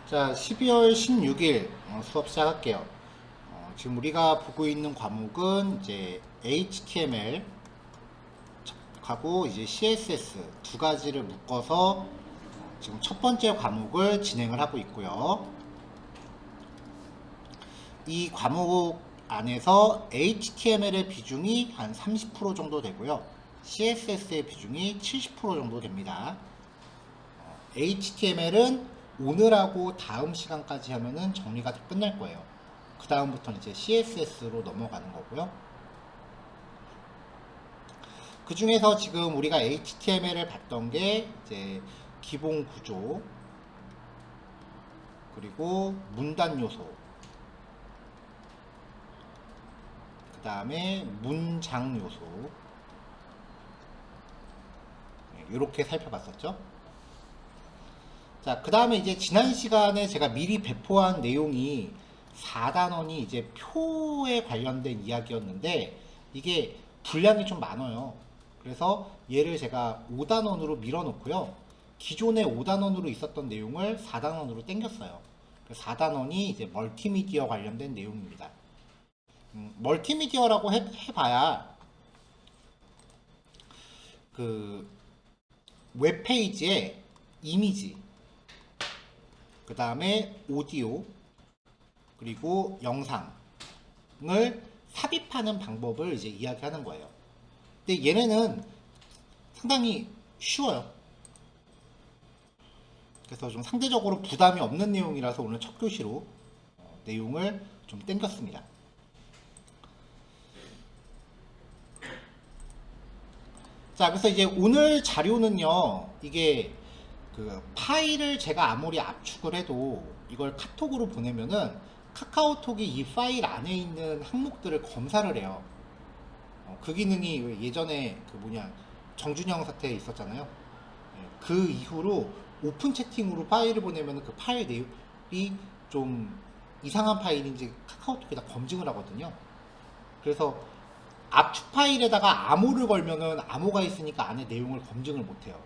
자, 12월 16일 수업 시작할게요. 지금 우리가 보고 있는 과목은 이제 HTML 하고 이제 CSS 두 가지를 묶어서 지금 첫 번째 과목을 진행을 하고 있고요. 이 과목 안에서 HTML의 비중이 한 30% 정도 되고요. CSS의 비중이 70% 정도 됩니다. HTML은 오늘하고 다음 시간까지 하면은 정리가 다 끝날 거예요. 그 다음부터는 이제 CSS로 넘어가는 거고요. 그 중에서 지금 우리가 HTML을 봤던 게 이제 기본 구조, 그리고 문단 요소, 그 다음에 문장 요소, 이렇게 살펴봤었죠. 자, 그 다음에 이제 지난 시간에 제가 미리 배포한 내용이 4단원이 이제 표에 관련된 이야기였는데 이게 분량이 좀 많아요. 그래서 얘를 제가 5단원으로 밀어놓고요. 기존에 5단원으로 있었던 내용을 4단원으로 땡겼어요. 4단원이 이제 멀티미디어 관련된 내용입니다. 멀티미디어라고 해봐야 그 웹페이지에 이미지, 그 다음에 오디오, 그리고 영상을 삽입하는 방법을 이제 이야기하는 거예요. 근데 얘네는 상당히 쉬워요. 그래서 좀 상대적으로 부담이 없는 내용이라서 오늘 첫 교시로 내용을 좀 땡겼습니다. 자, 그래서 이제 오늘 자료는요, 이게 그 파일을 제가 아무리 압축을 해도 이걸 카톡으로 보내면은 카카오톡이 이 파일 안에 있는 항목들을 검사를 해요. 그 기능이 예전에 그 뭐냐 정준영 사태 있었잖아요. 그 이후로 오픈 채팅으로 파일을 보내면 그 파일 내용이 좀 이상한 파일인지 카카오톡이 다 검증을 하거든요. 그래서 압축 파일에다가 암호를 걸면은 암호가 있으니까 안에 내용을 검증을 못해요.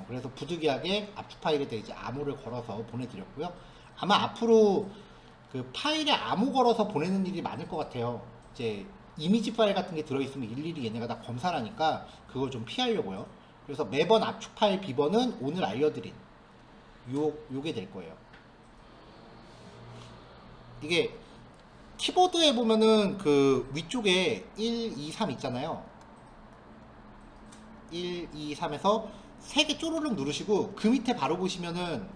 그래서 부득이하게 압축 파일에 대해 이제 암호를 걸어서 보내드렸고요. 아마 앞으로 그 파일에 암호 걸어서 보내는 일이 많을 것 같아요. 이제 이미지 파일 같은 게 들어있으면 일일이 얘네가 다 검사를 하니까 그걸 좀 피하려고요. 그래서 매번 압축 파일 비번은 오늘 알려드린 요게 될 거예요. 이게 키보드에 보면은 그 위쪽에 1, 2, 3 있잖아요. 1, 2, 3에서 3개 쪼르륵 누르시고 그 밑에 바로 보시면은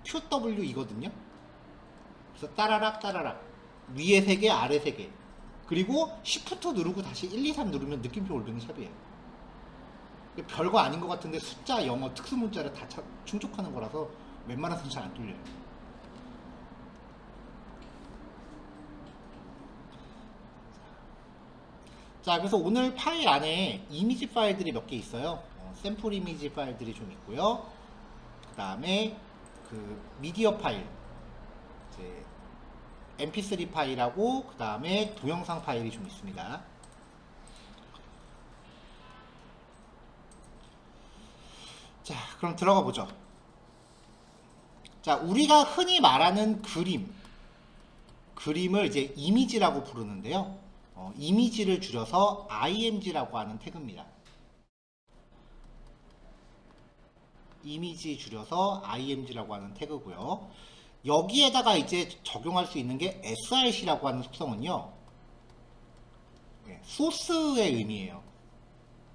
QW이거든요. 그래서 따라락 따라락 위에 3개 아래 3개 그리고 Shift 누르고 다시 1, 2, 3 누르면 느낌표 올리는 샵이에요. 별거 아닌 것 같은데 숫자, 영어, 특수문자를 다 충족하는 거라서 웬만해서는 잘 안 뚫려요. 자, 그래서 오늘 파일 안에 이미지 파일들이 몇 개 있어요. 샘플 이미지 파일들이 좀 있고요. 그 다음에 그 미디어 파일, 이제 mp3 파일하고 그 다음에 동영상 파일이 좀 있습니다. 자, 그럼 들어가 보죠. 자, 우리가 흔히 말하는 그림을 이제 이미지라고 부르는데요. 이미지를 줄여서 img라고 하는 태그입니다. 이미지 줄여서 img라고 하는 태그고요. 여기에다가 이제 적용할 수 있는 게 src라고 하는 속성은요. 소스의 의미예요.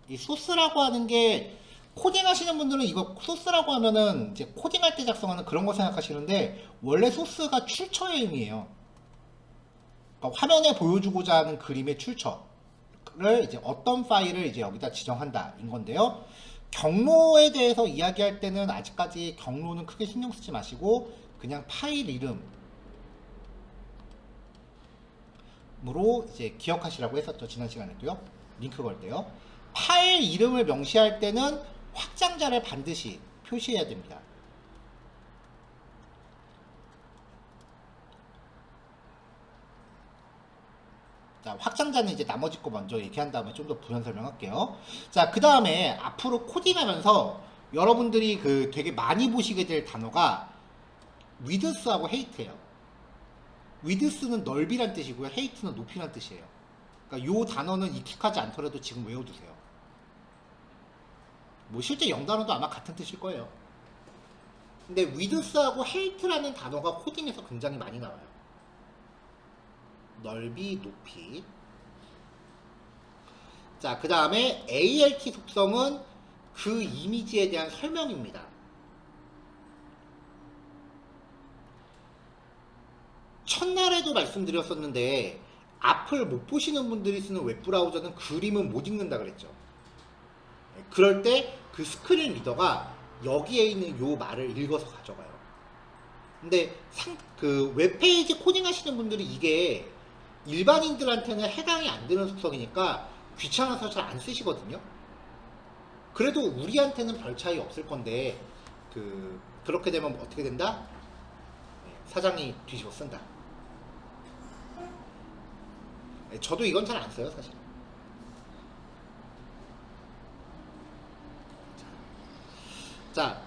이 소스라고 하는 게 코딩 하시는 분들은 이거 소스라고 하면은 이제 코딩할 때 작성하는 그런 거 생각하시는데 원래 소스가 출처의 의미예요. 그러니까 화면에 보여주고자 하는 그림의 출처를 이제 어떤 파일을 이제 여기다 지정한다인 건데요. 경로에 대해서 이야기할 때는 아직까지 경로는 크게 신경 쓰지 마시고 그냥 파일 이름으로 이제 기억하시라고 했었죠. 지난 시간에도요. 링크 걸 때요. 파일 이름을 명시할 때는 확장자를 반드시 표시해야 됩니다. 자, 확장자는 이제 나머지 거 먼저 얘기한 다음에 좀 더 부연 설명할게요. 자, 그 다음에 앞으로 코딩하면서 여러분들이 그 되게 많이 보시게 될 단어가 위드스하고 헤이트예요. 위드스는 넓이란 뜻이고요. 헤이트는 높이란 뜻이에요. 그러니까 요 단어는 익숙하지 않더라도 지금 외워두세요. 뭐 실제 영단어도 아마 같은 뜻일 거예요. 근데 위드스하고 헤이트라는 단어가 코딩에서 굉장히 많이 나와요. 넓이, 높이. 자, 그 다음에 ALT 속성은 그 이미지에 대한 설명입니다. 첫날에도 말씀드렸었는데 앞을 못 보시는 분들이 쓰는 웹브라우저는 그림은 못 읽는다 그랬죠. 그럴 때 그 스크린 리더가 여기에 있는 요 말을 읽어서 가져가요. 근데 그 웹페이지 코딩 하시는 분들이 이게 일반인들한테는 해당이 안 되는 속성이니까 귀찮아서 잘 안 쓰시거든요. 그래도 우리한테는 별 차이 없을 건데 그렇게 되면 어떻게 된다? 사장이 뒤집어 쓴다. 저도 이건 잘 안 써요, 사실. 자,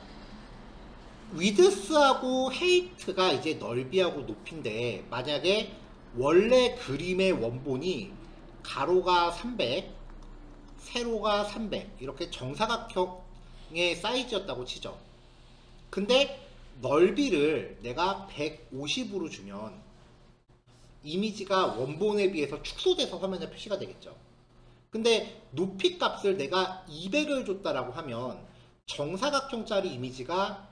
위드스하고 헤이트가 이제 넓이하고 높이인데, 만약에 원래 그림의 원본이 가로가 300, 세로가 300 이렇게 정사각형의 사이즈였다고 치죠. 근데 넓이를 내가 150으로 주면 이미지가 원본에 비해서 축소돼서 화면에 표시가 되겠죠. 근데 높이 값을 내가 200을 줬다라고 하면 정사각형짜리 이미지가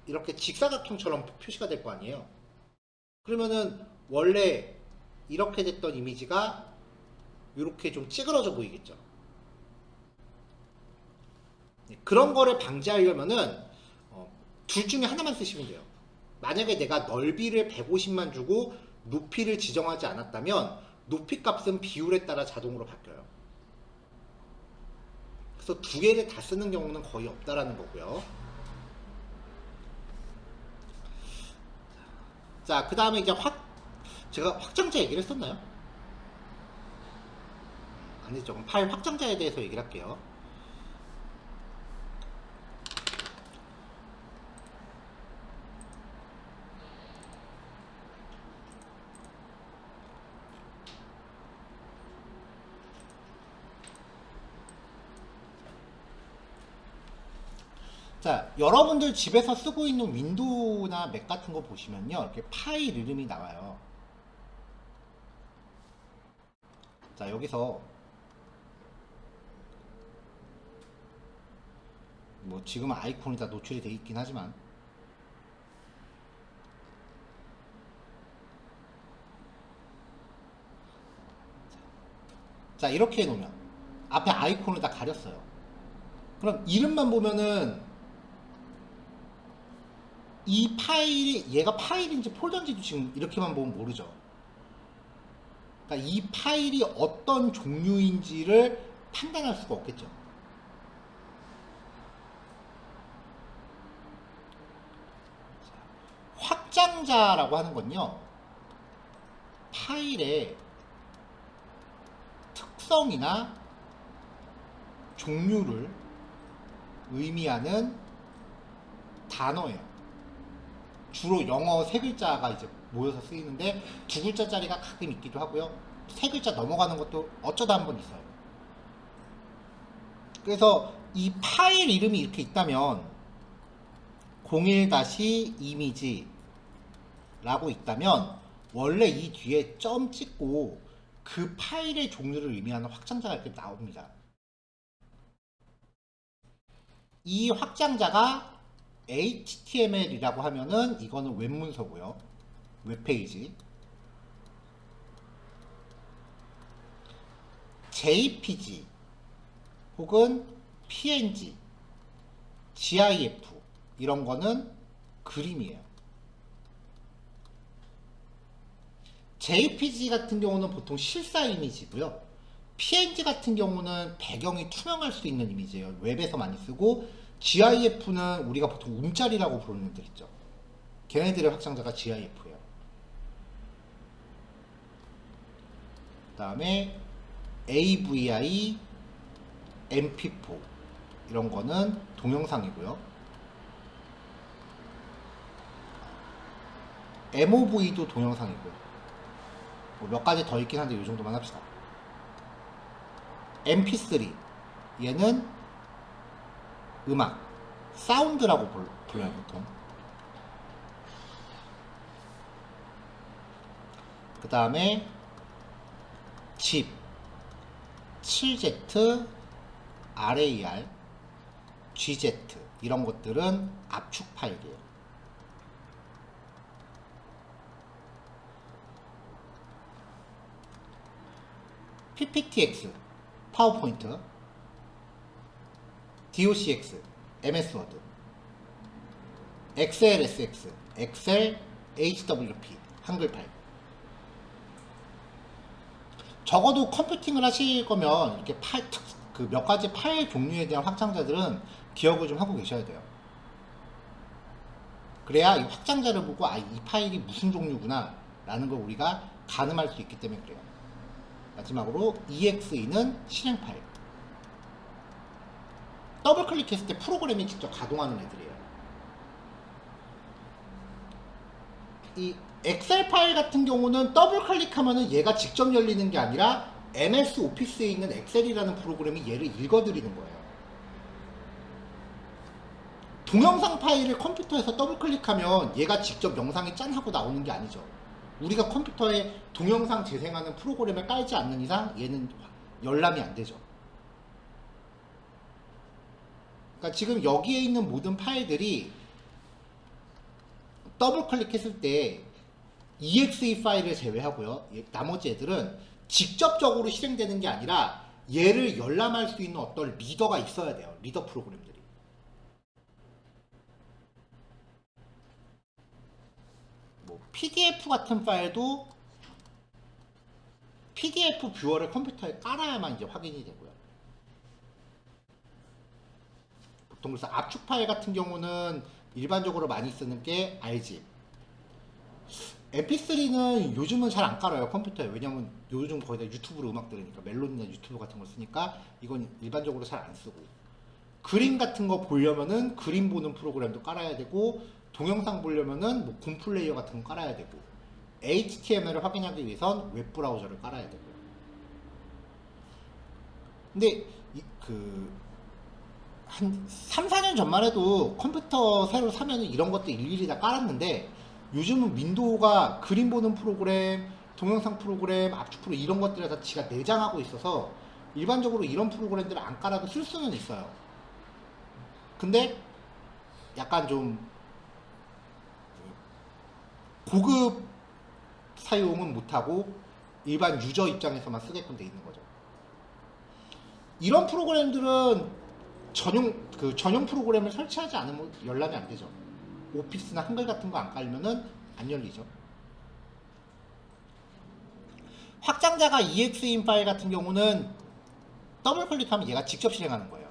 이렇게 직사각형처럼 표시가 될 거 아니에요. 그러면은 원래 이렇게 됐던 이미지가 이렇게 좀 찌그러져 보이겠죠. 그런 거를 방지하려면은 둘 중에 하나만 쓰시면 돼요. 만약에 내가 넓이를 150만 주고 높이를 지정하지 않았다면 높이 값은 비율에 따라 자동으로 바뀌어요. 그래서 두 개를 다 쓰는 경우는 거의 없다라는 거고요. 자, 그 다음에 이제 제가 확장자 얘기를 했었나요? 아니죠. 그럼 파일 확장자에 대해서 얘기를 할게요. 자, 여러분들 집에서 쓰고 있는 윈도우나 맥 같은 거 보시면요, 이렇게 파일 이름이 나와요. 자, 여기서 뭐 지금은 아이콘이 다 노출이 되어 있긴 하지만, 자, 이렇게 해놓으면 앞에 아이콘을 다 가렸어요. 그럼 이름만 보면은 이 파일이 얘가 파일인지 폴더인지도 지금 이렇게만 보면 모르죠. 그러니까 이 파일이 어떤 종류인지를 판단할 수가 없겠죠. 확장자라고 하는 건요, 파일의 특성이나 종류를 의미하는 단어예요. 주로 영어 세 글자가 이제 모여서 쓰이는데 두 글자짜리가 가끔 있기도 하고요. 세 글자 넘어가는 것도 어쩌다 한 번 있어요. 그래서 이 파일 이름이 이렇게 있다면 01-이미지라고 있다면 원래 이 뒤에 점 찍고 그 파일의 종류를 의미하는 확장자가 이렇게 나옵니다. 이 확장자가 HTML이라고 하면은 이거는 웹문서고요. 웹페이지. JPG 혹은 PNG, GIF 이런 거는 그림이에요. JPG 같은 경우는 보통 실사 이미지고요. PNG 같은 경우는 배경이 투명할 수 있는 이미지예요. 웹에서 많이 쓰고, GIF는 우리가 보통 움짤이라고 부르는 애들 있죠. 걔네들의 확장자가 GIF예요. 그 다음에 AVI, MP4 이런 거는 동영상이고요. MOV도 동영상이고요. 뭐몇 가지 더 있긴 한데 이 정도만 합시다. MP3 얘는 음악, 사운드라고 불러요 보통. 그 다음에 집, 7Z, RAR, GZ 이런 것들은 압축 파일이에요. PPTX, 파워포인트, DOCX, MS 워드, XLSX, 엑셀, HWP, 한글 파일. 적어도 컴퓨팅을 하실 거면 이렇게 그 몇 가지 파일 종류에 대한 확장자들은 기억을 좀 하고 계셔야 돼요. 그래야 이 확장자를 보고 이 파일이 무슨 종류구나 라는 걸 우리가 가늠할 수 있기 때문에 그래요. 마지막으로 EXE는 실행 파일. 더블 클릭했을 때 프로그램이 직접 가동하는 애들이에요. 이 엑셀 파일 같은 경우는 더블 클릭하면은 얘가 직접 열리는 게 아니라 MS 오피스에 있는 엑셀이라는 프로그램이 얘를 읽어드리는 거예요. 동영상 파일을 컴퓨터에서 더블 클릭하면 얘가 직접 영상이 짠 하고 나오는 게 아니죠. 우리가 컴퓨터에 동영상 재생하는 프로그램을 깔지 않는 이상 얘는 열람이 안 되죠. 그러니까 지금 여기에 있는 모든 파일들이 더블 클릭했을 때 exe 파일을 제외하고요. 나머지 애들은 직접적으로 실행되는 게 아니라 얘를 열람할 수 있는 어떤 리더가 있어야 돼요. 리더 프로그램들이. 뭐 PDF 같은 파일도 PDF 뷰어를 컴퓨터에 깔아야만 이제 확인이 되고요. 보통 그래서 압축 파일 같은 경우는 일반적으로 많이 쓰는 게 RZIP. MP3는 요즘은 잘 안 깔아요 컴퓨터에. 왜냐면 요즘 거의 다 유튜브로 음악 들으니까 멜론이나 유튜브 같은 거 쓰니까 이건 일반적으로 잘 안 쓰고, 그림 같은 거 보려면은 그림 보는 프로그램도 깔아야 되고, 동영상 보려면은 뭐 곰플레이어 같은 거 깔아야 되고, HTML을 확인하기 위해선 웹브라우저를 깔아야 되고요. 근데 한 3, 4년 전만 해도 컴퓨터 새로 사면은 이런 것도 일일이 다 깔았는데, 요즘은 윈도우가 그림 보는 프로그램, 동영상 프로그램, 압축 프로 이런 것들을 다 지가 내장하고 있어서 일반적으로 이런 프로그램들을 안 깔아도 쓸 수는 있어요. 근데 약간 좀 고급 사용은 못하고 일반 유저 입장에서만 쓰게끔 돼 있는 거죠. 이런 프로그램들은 전용 프로그램을 설치하지 않으면 열람이 안 되죠. 오피스나 한글 같은 거 안 깔면은 안 열리죠. 확장자가 EXIM 파일 같은 경우는 더블 클릭하면 얘가 직접 실행하는 거예요.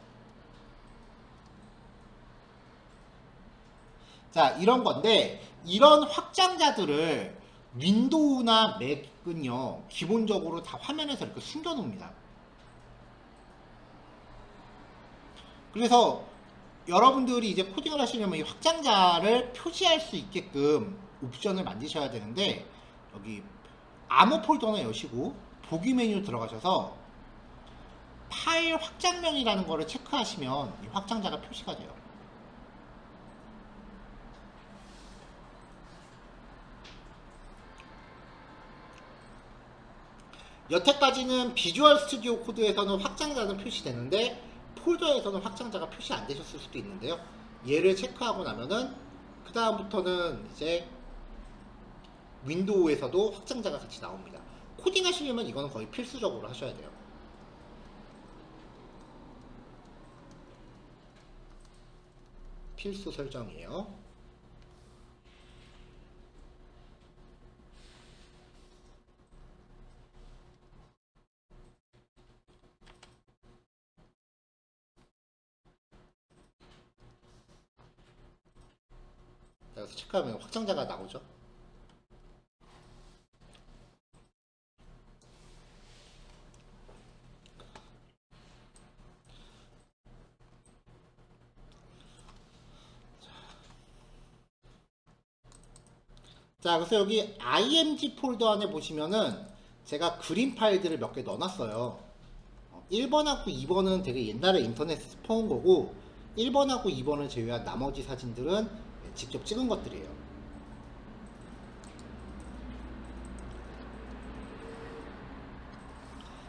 자, 이런 건데, 이런 확장자들을 윈도우나 맥은요, 기본적으로 다 화면에서 이렇게 숨겨 놓습니다. 그래서 여러분들이 이제 코딩을 하시려면 이 확장자를 표시할 수 있게끔 옵션을 만드셔야 되는데, 여기 암호 폴더나 여시고 보기 메뉴 들어가셔서 파일 확장명이라는 거를 체크하시면 이 확장자가 표시가 돼요. 여태까지는 비주얼 스튜디오 코드에서는 확장자는 표시되는데 폴더에서는 확장자가 표시 안 되셨을 수도 있는데요. 얘를 체크하고 나면은 그 다음부터는 이제 윈도우에서도 확장자가 같이 나옵니다. 코딩 하시려면 이거는 거의 필수적으로 하셔야 돼요. 필수 설정이에요. 그래서 체크하면 확장자가 나오죠. 자, 그래서 여기 img 폴더 안에 보시면은 제가 그림 파일들을 몇 개 넣어놨어요. 1번하고 2번은 되게 옛날에 인터넷에서 퍼온 거고 1번하고 2번을 제외한 나머지 사진들은 직접 찍은 것들이에요.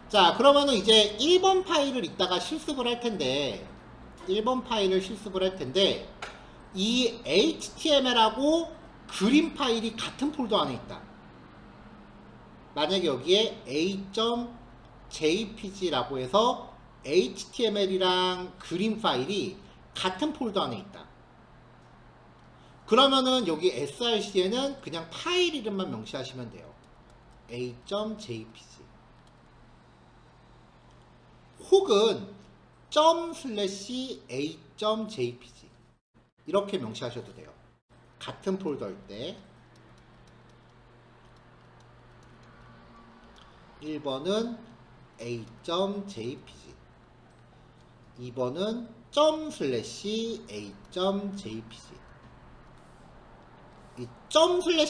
자, 그러면은 이제 1번 파일을 이따가 실습을 할 텐데 1번 파일을 실습을 할 텐데 이 HTML하고 그림 파일이 같은 폴더 안에 있다. 만약에 여기에 a.jpg라고 해서 HTML이랑 그림 파일이 같은 폴더 안에 있다. 그러면은 여기 src에는 그냥 파일 이름만 명시하시면 돼요. a.jpg 혹은 ./a.jpg 이렇게 명시하셔도 돼요. 같은 폴더일 때 1번은 a.jpg 2번은 ./a.jpg 이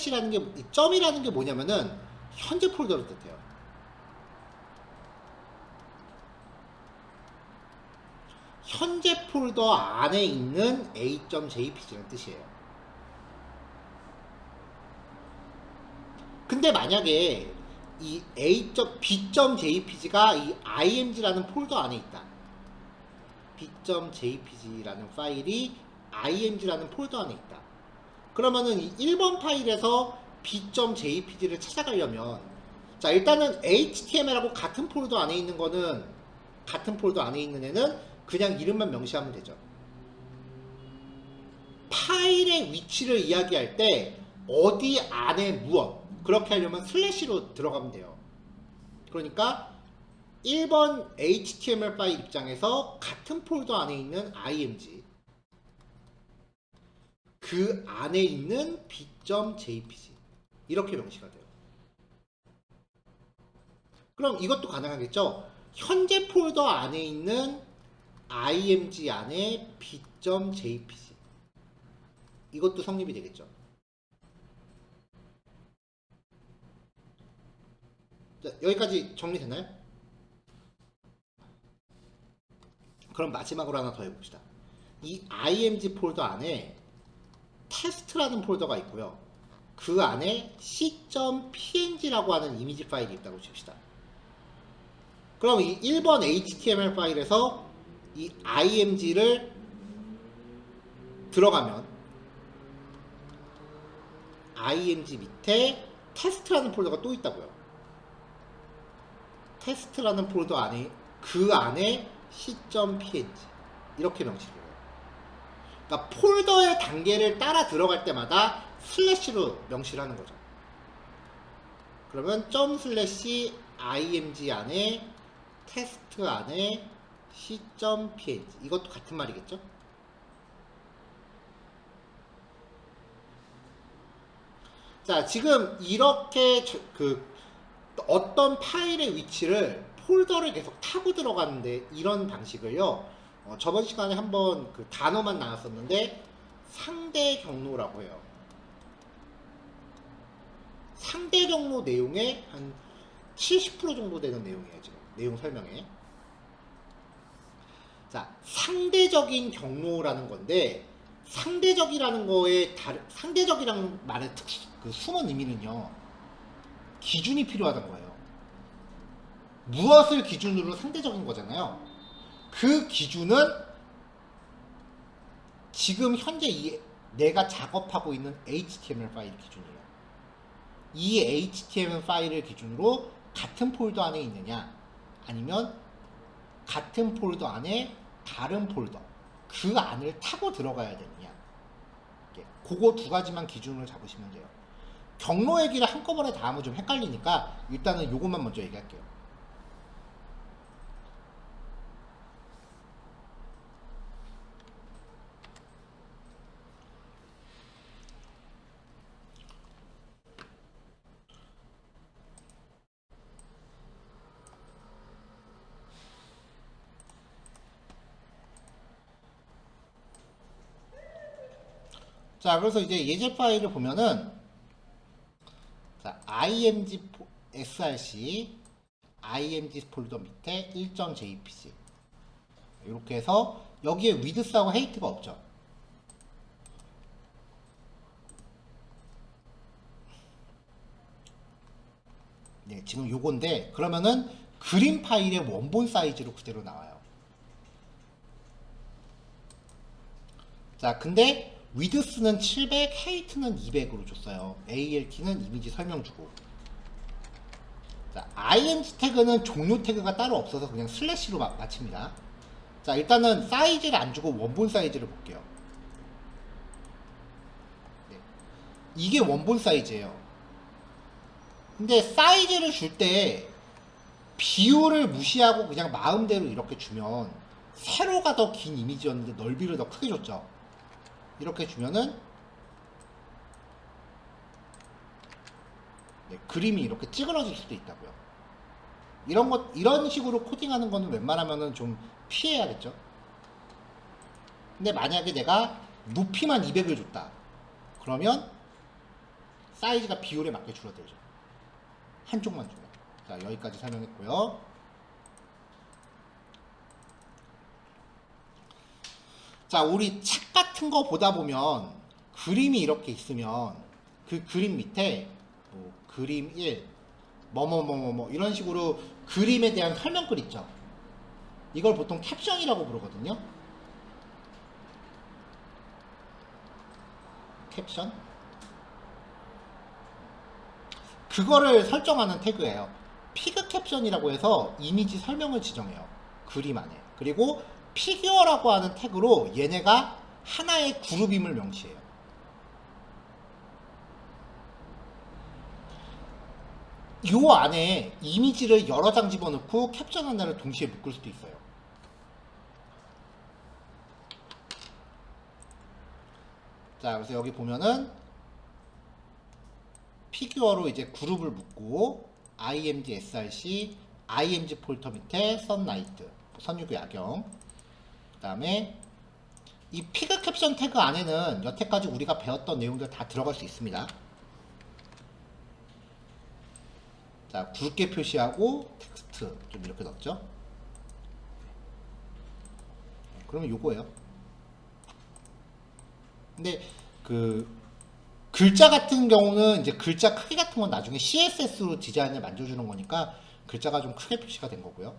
./라는 게, 이 점이라는 게 뭐냐면은 현재 폴더를 뜻해요. 현재 폴더 안에 있는 a.jpg라는 뜻이에요. 근데 만약에 이 b.jpg가 이 img라는 폴더 안에 있다. b.jpg라는 파일이 img라는 폴더 안에 있다. 그러면은 이 1번 파일에서 b.jpg를 찾아가려면 자, 일단은 html하고 같은 폴더 안에 있는 거는 같은 폴더 안에 있는 애는 그냥 이름만 명시하면 되죠. 파일의 위치를 이야기할 때 어디 안에 무엇 그렇게 하려면 슬래시로 들어가면 돼요. 그러니까 1번 HTML 파일 입장에서 같은 폴더 안에 있는 img 그 안에 있는 b.jpg 이렇게 명시가 돼요. 그럼 이것도 가능하겠죠? 현재 폴더 안에 있는 img 안에 b.jpg 이것도 성립이 되겠죠. 자, 여기까지 정리됐나요? 그럼 마지막으로 하나 더 해봅시다. 이 img 폴더 안에 테스트라는 폴더가 있고요. 그 안에 c.png라고 하는 이미지 파일이 있다고 칩시다. 그럼 이 1번 HTML 파일에서 이 img를 들어가면 img 밑에 테스트라는 폴더가 또 있다고요. 테스트라는 폴더 안에 그 안에 c.png 이렇게 명시를 해요. 그러니까 폴더의 단계를 따라 들어갈 때마다 슬래시로 명시를 하는 거죠. 그러면 ./img 안에 테스트 안에 c.png 이것도 같은 말이겠죠? 자, 지금 이렇게 어떤 파일의 위치를 폴더를 계속 타고 들어가는데 이런 방식을요. 저번 시간에 한번 그 단어만 나왔었는데 상대 경로라고 해요. 상대 경로 내용의 한 70% 정도 되는 내용이에요. 지금 내용 설명에. 자, 상대적인 경로라는 건데 상대적이라는 거에 상대적이라는 말의 그 숨은 의미는요. 기준이 필요하다는 거예요. 무엇을 기준으로 상대적인 거잖아요. 그 기준은 지금 현재 내가 작업하고 있는 HTML 파일 기준이에요. 이 HTML 파일을 기준으로 같은 폴더 안에 있느냐 아니면 같은 폴더 안에 다른 폴더 그 안을 타고 들어가야 되느냐 그거 두 가지만 기준으로 잡으시면 돼요. 경로 얘기를 한꺼번에 다 하면 좀 헷갈리니까 일단은 요것만 먼저 얘기할게요. 자, 그래서 이제 예제 파일을 보면은 img src img 폴더 밑에 1.jpg 이렇게 해서 여기에 위드스하고 헤이트가 없죠. 네, 지금 요건데 그러면은 그림 파일의 원본 사이즈로 그대로 나와요. 자, 근데 위드스는 700, 헤이트는 200으로 줬어요. ALT는 이미지 설명 주고. 자, IMG 태그는 종료 태그가 따로 없어서 그냥 슬래시로 마칩니다. 자, 일단은 사이즈를 안 주고 원본 사이즈를 볼게요. 네. 이게 원본 사이즈예요. 근데 사이즈를 줄 때 비율을 무시하고 그냥 마음대로 이렇게 주면 세로가 더 긴 이미지였는데 넓이를 더 크게 줬죠. 이렇게 주면은 네, 그림이 이렇게 찌그러질 수도 있다고요. 이런 식으로 코딩하는 거는 웬만하면은 좀 피해야겠죠. 근데 만약에 내가 높이만 200을 줬다. 그러면 사이즈가 비율에 맞게 줄어들죠. 한쪽만 주면. 자, 여기까지 설명했고요. 자, 우리 책 같은 거 보다 보면 그림이 이렇게 있으면 그 그림 밑에 뭐 그림 1, 뭐뭐뭐뭐 이런 식으로 그림에 대한 설명글 있죠. 이걸 보통 캡션이라고 부르거든요. 캡션. 그거를 설정하는 태그예요. 피그 캡션이라고 해서 이미지 설명을 지정해요. 그림 안에. 그리고 피규어라고 하는 태그로 얘네가 하나의 그룹임을 명시해요. 요 안에 이미지를 여러 장 집어넣고 캡션 하나를 동시에 묶을 수도 있어요. 자, 그래서 여기 보면은 피규어로 이제 그룹을 묶고 img src img 폴더 밑에 선라이트 선유구 야경, 그 다음에 이 피그 캡션 태그 안에는 여태까지 우리가 배웠던 내용들 다 들어갈 수 있습니다. 자, 굵게 표시하고 텍스트 좀 이렇게 넣었죠. 그러면 요거예요. 근데 그 글자 같은 경우는 이제 글자 크기 같은 건 나중에 CSS로 디자인을 만들어주는 거니까 글자가 좀 크게 표시가 된 거고요.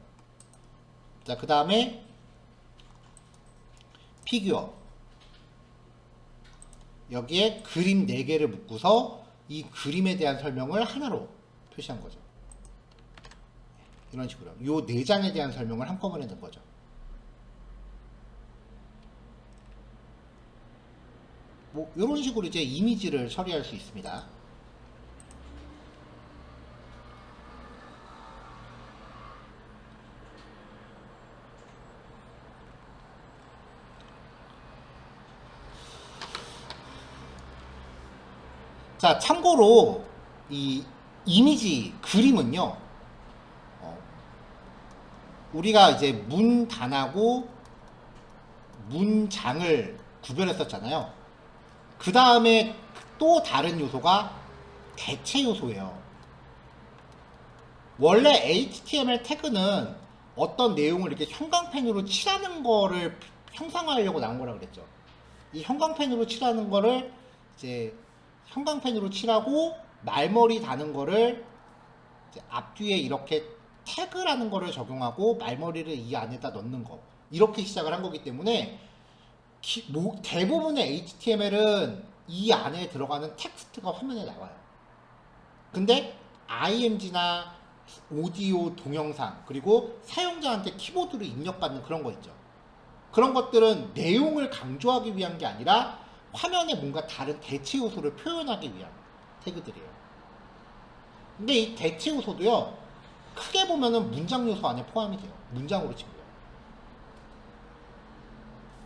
자, 그 다음에 피규어. 여기에 그림 4개를 묶고서 이 그림에 대한 설명을 하나로 표시한 거죠. 이런 식으로. 요 4장에 대한 설명을 한꺼번에 넣은 거죠. 뭐, 이런 식으로 이제 이미지를 처리할 수 있습니다. 자, 참고로 이 이미지 그림은요, 우리가 이제 문단하고 문장을 구별했었잖아요. 그 다음에 또 다른 요소가 대체 요소예요. 원래 HTML 태그는 어떤 내용을 이렇게 형광펜으로 칠하는 거를 형상화하려고 나온 거라 그랬죠. 이 형광펜으로 칠하는 거를 이제 형광펜으로 칠하고 말머리 다는 거를 이제 앞뒤에 이렇게 태그라는 거를 적용하고 말머리를 이 안에다 넣는 거, 이렇게 시작을 한 거기 때문에 대부분의 HTML은 이 안에 들어가는 텍스트가 화면에 나와요. 근데 IMG나 오디오, 동영상, 그리고 사용자한테 키보드로 입력받는 그런 거 있죠. 그런 것들은 내용을 강조하기 위한 게 아니라 화면에 뭔가 다른 대체 요소를 표현하기 위한 태그들이에요. 근데 이 대체 요소도요, 크게 보면은 문장 요소 안에 포함이 돼요. 문장으로 치고요.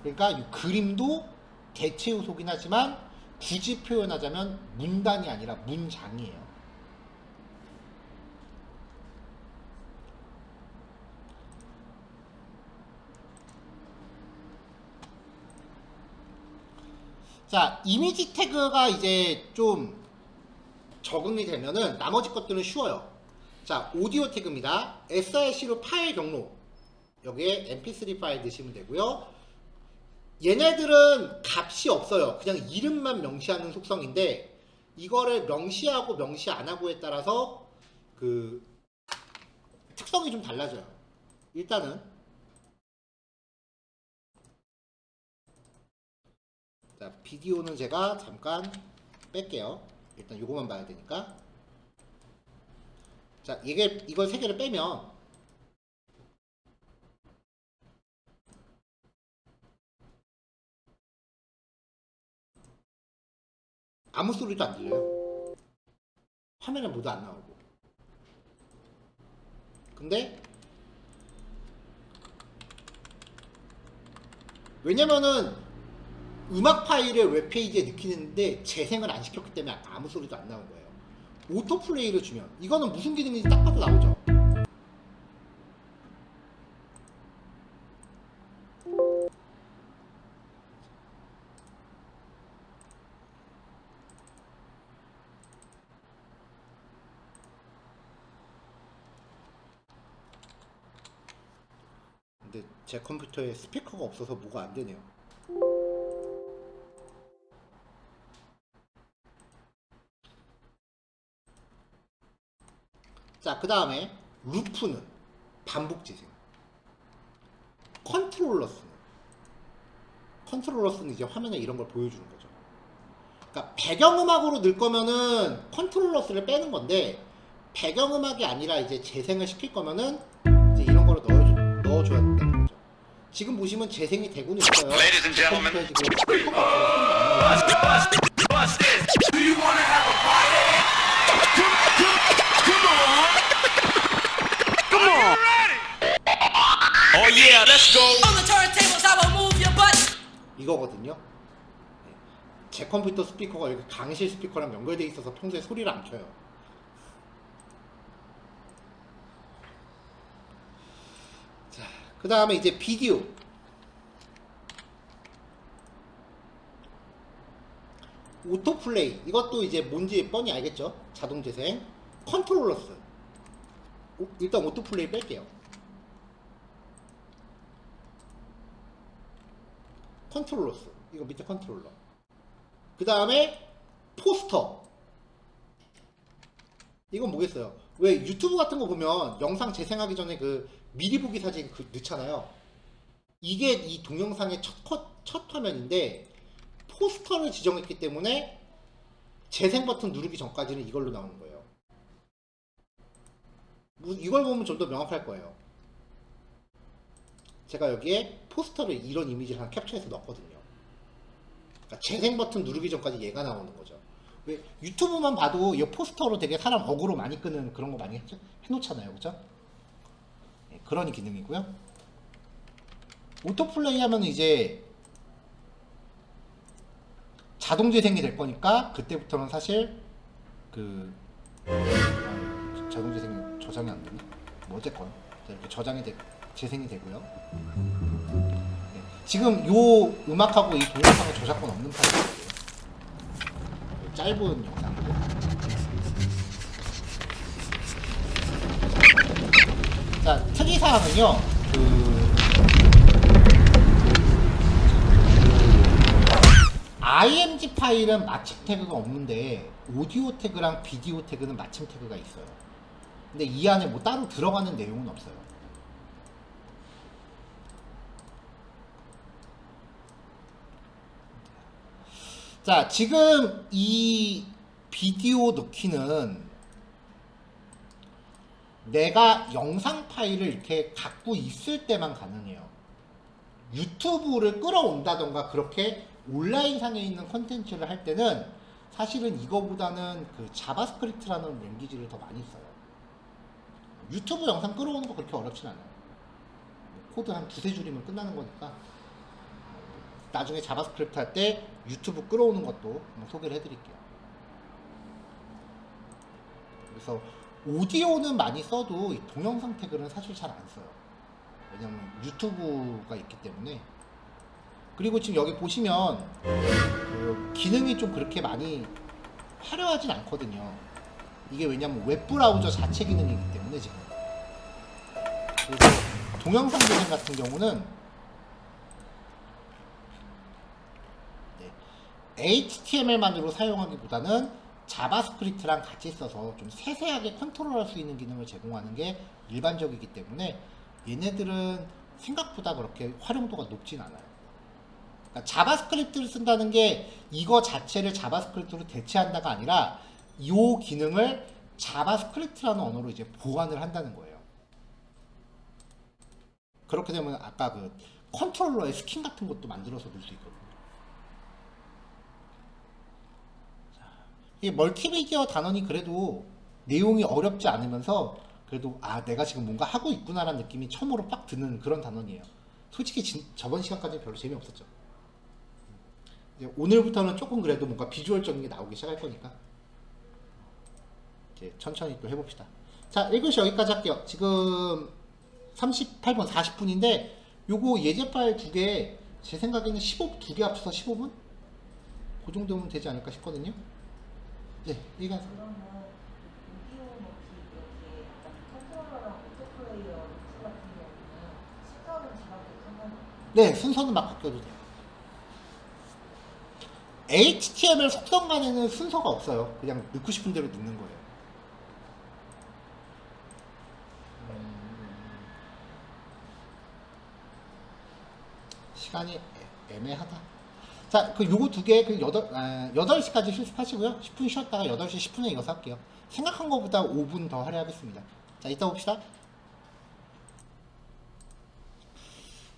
그러니까 이 그림도 대체 요소긴 하지만 굳이 표현하자면 문단이 아니라 문장이에요. 자, 이미지 태그가 이제 좀 적응이 되면은 나머지 것들은 쉬워요. 자, 오디오 태그입니다. src로 파일 경로 여기에 mp3 파일 넣으시면 되고요. 얘네들은 값이 없어요. 그냥 이름만 명시하는 속성인데 이거를 명시하고 명시 안 하고에 따라서 그 특성이 좀 달라져요. 일단은 자, 비디오는 제가 잠깐 뺄게요. 일단 요거만 봐야 되니까. 자, 이걸 세 개를 빼면 아무 소리도 안 들려요. 화면에 모두 안 나오고. 근데 왜냐면은 음악 파일을 웹페이지에 넣기는데 재생을 안 시켰기 때문에 아무 소리도 안 나온 거예요. 오토플레이를 주면 이거는 무슨 기능인지 딱 봐도 나오죠. 근데 제 컴퓨터에 스피커가 없어서 뭐가 안 되네요. 자, 그 다음에 루프는 반복 재생. 컨트롤러스는 이제 화면에 이런 걸 보여주는 거죠. 그러니까 배경음악으로 넣을 거면은 컨트롤러스를 빼는 건데 배경음악이 아니라 이제 재생을 시킬 거면은 이제 이런 거를 넣어줘야 된다는 거죠. 지금 보시면 재생이 되고는 있어요. Ladies and gentlemen. 컴퓨터에 지금 스피커가 없어서 소리가 안 나요. Bust this. Do you wanna have a party? Come on. Are you ready? Oh yeah, let's go. On the turntables, I will move your butt. 이거거든요. 네. 제 컴퓨터 스피커가 이렇게 강실 스피커랑 연결되어 있어서 평소에 소리를 안 켜요. 자, 그 다음에 이제 비디오. 오토플레이. 이것도 이제 뭔지 뻔히 알겠죠? 자동 재생. 컨트롤러스. 일단 오토플레이 뺄게요. 컨트롤러스. 이거 밑에 컨트롤러. 그 다음에 포스터. 이건 뭐겠어요? 왜 유튜브 같은 거 보면 영상 재생하기 전에 그 미리 보기 사진 넣잖아요. 이게 이 동영상의 첫 화면인데 포스터를 지정했기 때문에 재생 버튼 누르기 전까지는 이걸로 나오는 거예요. 이걸 보면 좀 더 명확할 거예요. 제가 여기에 포스터를 이런 이미지를 하나 캡처해서 넣었거든요. 그러니까 재생 버튼 누르기 전까지 얘가 나오는 거죠. 왜 유튜브만 봐도 이 포스터로 되게 사람 어그로 많이 끄는 그런 거 많이 해놓잖아요, 그죠? 네, 그런 기능이고요. 오토플레이 하면 이제 자동 재생이 될 거니까 그때부터는 사실 그 자동 재생이 저장이 안 되네. 뭐 어쨌건 이렇게 재생이 되고요. 네. 지금 요 음악하고 이 동영상은 저작권 없는 파일이에요. 짧은 영상이고. 자, 특이사항은요. IMG 파일은 마침 태그가 없는데 오디오 태그랑 비디오 태그는 마침 태그가 있어요. 근데 이 안에 뭐 따로 들어가는 내용은 없어요. 자, 지금 이 비디오 넣기는 내가 영상 파일을 이렇게 갖고 있을 때만 가능해요. 유튜브를 끌어온다던가 그렇게 온라인 상에 있는 콘텐츠를 할 때는 사실은 이거보다는 그 자바스크립트라는 랭귀지를 더 많이 써요. 유튜브 영상 끌어오는 거 그렇게 어렵진 않아요. 코드 한 두세 줄이면 끝나는 거니까 나중에 자바스크립트 할 때 유튜브 끌어오는 것도 한번 소개를 해드릴게요. 그래서 오디오는 많이 써도 이 동영상 태그는 사실 잘 안 써요. 왜냐면 유튜브가 있기 때문에. 그리고 지금 여기 보시면 그 기능이 좀 그렇게 많이 화려하진 않거든요. 이게 왜냐면 웹브라우저 자체 기능이기 때문에 지금. 그래서 동영상 기능 같은 경우는 HTML만으로 사용하기보다는 자바스크립트랑 같이 써서 좀 세세하게 컨트롤할 수 있는 기능을 제공하는 게 일반적이기 때문에 얘네들은 생각보다 그렇게 활용도가 높진 않아요. 그러니까 자바스크립트를 쓴다는 게 이거 자체를 자바스크립트로 대체한다가 아니라 이 기능을 자바스크립트라는 언어로 이제 보완을 한다는 거예요. 그렇게 되면 아까 그 컨트롤러의 스킨 같은 것도 만들어서 넣을 수 있거든요. 이 멀티미디어 단원이 그래도 내용이 어렵지 않으면서 그래도 아 내가 지금 뭔가 하고 있구나라는 느낌이 처음으로 빡 드는 그런 단원이에요. 솔직히 저번 시간까지는 별로 재미없었죠. 이제 오늘부터는 조금 그래도 뭔가 비주얼적인 게 나오기 시작할 거니까 이제 천천히 또 해봅시다. 자 1교시 여기까지 할게요. 지금 38분 40분인데 요거 예제 파일 2개 제 생각에는 2개 합쳐서 15분? 그 정도면 되지 않을까 싶거든요. 네, 얘기하세요. 그러면 오디오 노트 이렇게 약간 컨트롤러랑 오토플레이어 노트 같은 경우는 순서는 정확히 상관없나요? 네, 순서는 막 바뀌어도 돼요. HTML 속성간에는 순서가 없어요. 그냥 넣고 싶은 대로 넣는 거예요. 시간이 애매하다. 자, 그 요거 2개, 그 8시까지 실습하시고요. 10분 쉬었다가 8시 10분에 이어서 할게요. 생각한 것보다 5분 더 할애하겠습니다. 자, 이따 봅시다.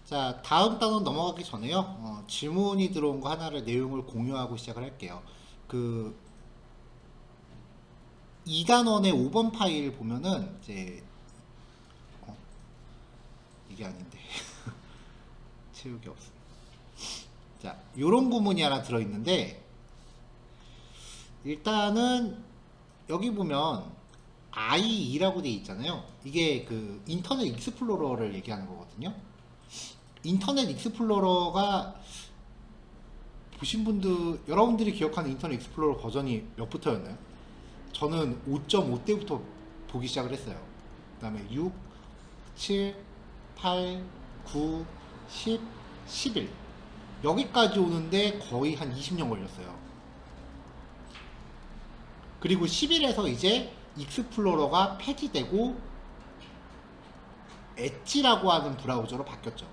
자, 다음 단원 넘어가기 전에요. 질문이 들어온 거 하나를 내용을 공유하고 시작을 할게요. 그 2단원의 5번 파일 보면은 이제 이게 아닌데 채우기 없어. 자, 요런 부분이 하나 들어있는데 일단은 여기 보면 IE라고 되어 있잖아요. 이게 그 인터넷 익스플로러를 얘기하는 거거든요. 인터넷 익스플로러가 보신 분들, 여러분들이 기억하는 인터넷 익스플로러 버전이 몇부터였나요? 저는 5.5 때부터 보기 시작을 했어요. 그 다음에 6, 7, 8, 9, 10, 11 여기까지 오는데 거의 한 20년 걸렸어요. 그리고 11에서 이제 익스플로러가 폐지되고 엣지라고 하는 브라우저로 바뀌었죠.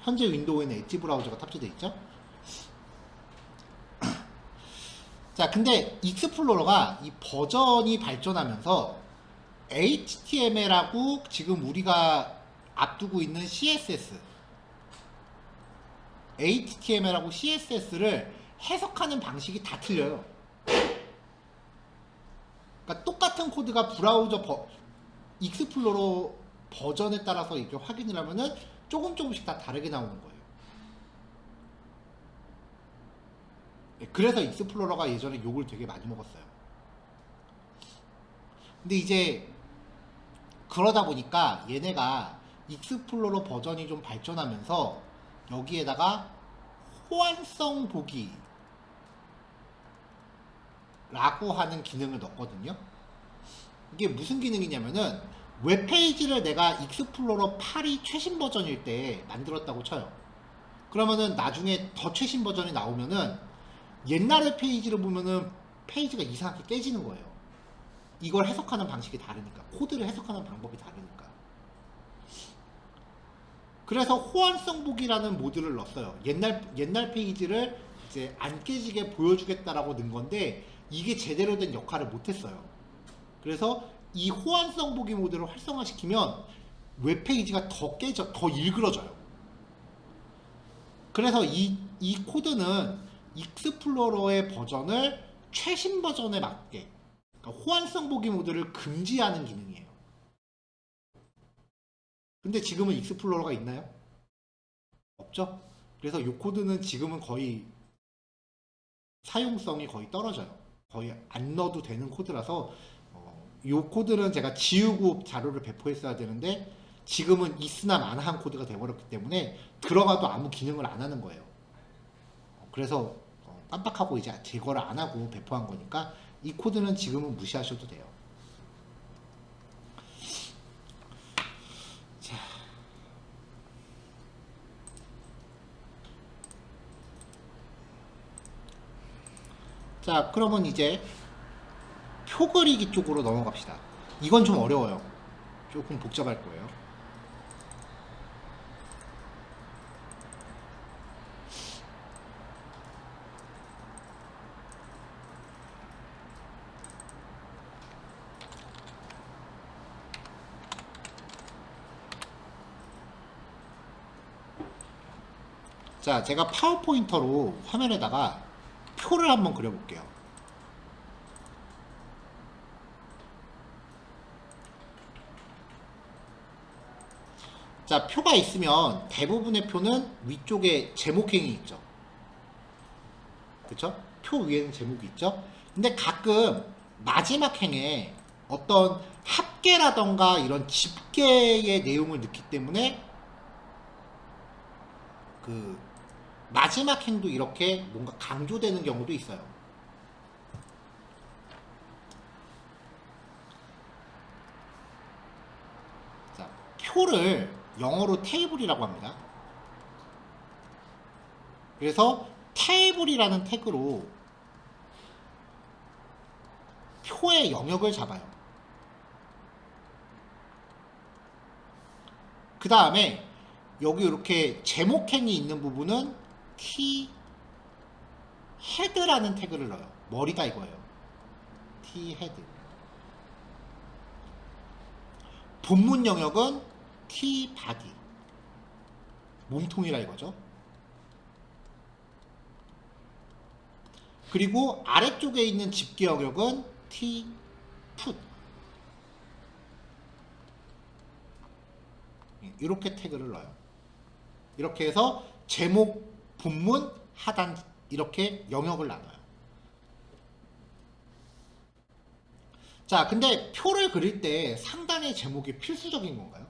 현재 윈도우에는 엣지 브라우저가 탑재되어 있죠. 자, 근데 익스플로러가 이 버전이 발전하면서 HTML하고 지금 우리가 앞두고 있는 CSS HTML하고 CSS를 해석하는 방식이 다 틀려요. 그러니까 똑같은 코드가 브라우저 익스플로러 버전에 따라서 이렇게 확인을 하면은 조금씩 다 다르게 나오는 거예요. 그래서 익스플로러가 예전에 욕을 되게 많이 먹었어요. 근데 이제 그러다 보니까 얘네가 익스플로러 버전이 좀 발전하면서 여기에다가 호환성 보기 라고 하는 기능을 넣었거든요. 이게 무슨 기능이냐면은 웹페이지를 내가 익스플로러 8이 최신 버전일 때 만들었다고 쳐요. 그러면은 나중에 더 최신 버전이 나오면은 옛날의 페이지를 보면은 페이지가 이상하게 깨지는 거예요. 이걸 해석하는 방식이 다르니까, 코드를 해석하는 방법이 다르니까. 그래서 호환성 보기라는 모드를 넣었어요. 옛날 페이지를 이제 안 깨지게 보여주겠다라고 넣은 건데 이게 제대로 된 역할을 못했어요. 그래서 이 호환성 보기 모드를 활성화시키면 웹페이지가 더 일그러져요. 그래서 이 코드는 익스플로러의 버전을 최신 버전에 맞게, 그러니까 호환성 보기 모드를 금지하는 기능이에요. 근데 지금은 익스플로러가 있나요? 없죠? 그래서 이 코드는 지금은 거의 사용성이 거의 떨어져요. 거의 안 넣어도 되는 코드라서 이 코드는 제가 지우고 자료를 배포했어야 되는데 지금은 있으나 마나한 코드가 되어버렸기 때문에 들어가도 아무 기능을 안 하는 거예요. 그래서 깜빡하고 이제 제거를 안 하고 배포한 거니까 이 코드는 지금은 무시하셔도 돼요. 자, 그러면 이제 표 그리기 쪽으로 넘어갑시다. 이건 좀 어려워요. 조금 복잡할 거예요. 자, 제가 파워포인터로 화면에다가 표를 한번 그려볼게요. 자, 표가 있으면 대부분의 표는 위쪽에 제목행이 있죠. 그쵸? 표 위에는 제목이 있죠. 근데 가끔 마지막 행에 어떤 합계라던가 이런 집계의 내용을 넣기 때문에 그 마지막 행도 이렇게 뭔가 강조되는 경우도 있어요. 자, 표를 영어로 테이블이라고 합니다. 그래서 테이블이라는 태그로 표의 영역을 잡아요. 그 다음에 여기 이렇게 제목행이 있는 부분은 T 헤드라는 태그를 넣어요. 머리다 이거예요. T 헤드. 본문 영역은 T 바디. 몸통이라 이거죠. 그리고 아래쪽에 있는 집계 영역은 T 풋. 이렇게 태그를 넣어요. 이렇게 해서 제목, 본문, 하단 이렇게 영역을 나눠요. 자, 근데 표를 그릴 때 상단의 제목이 필수적인 건가요?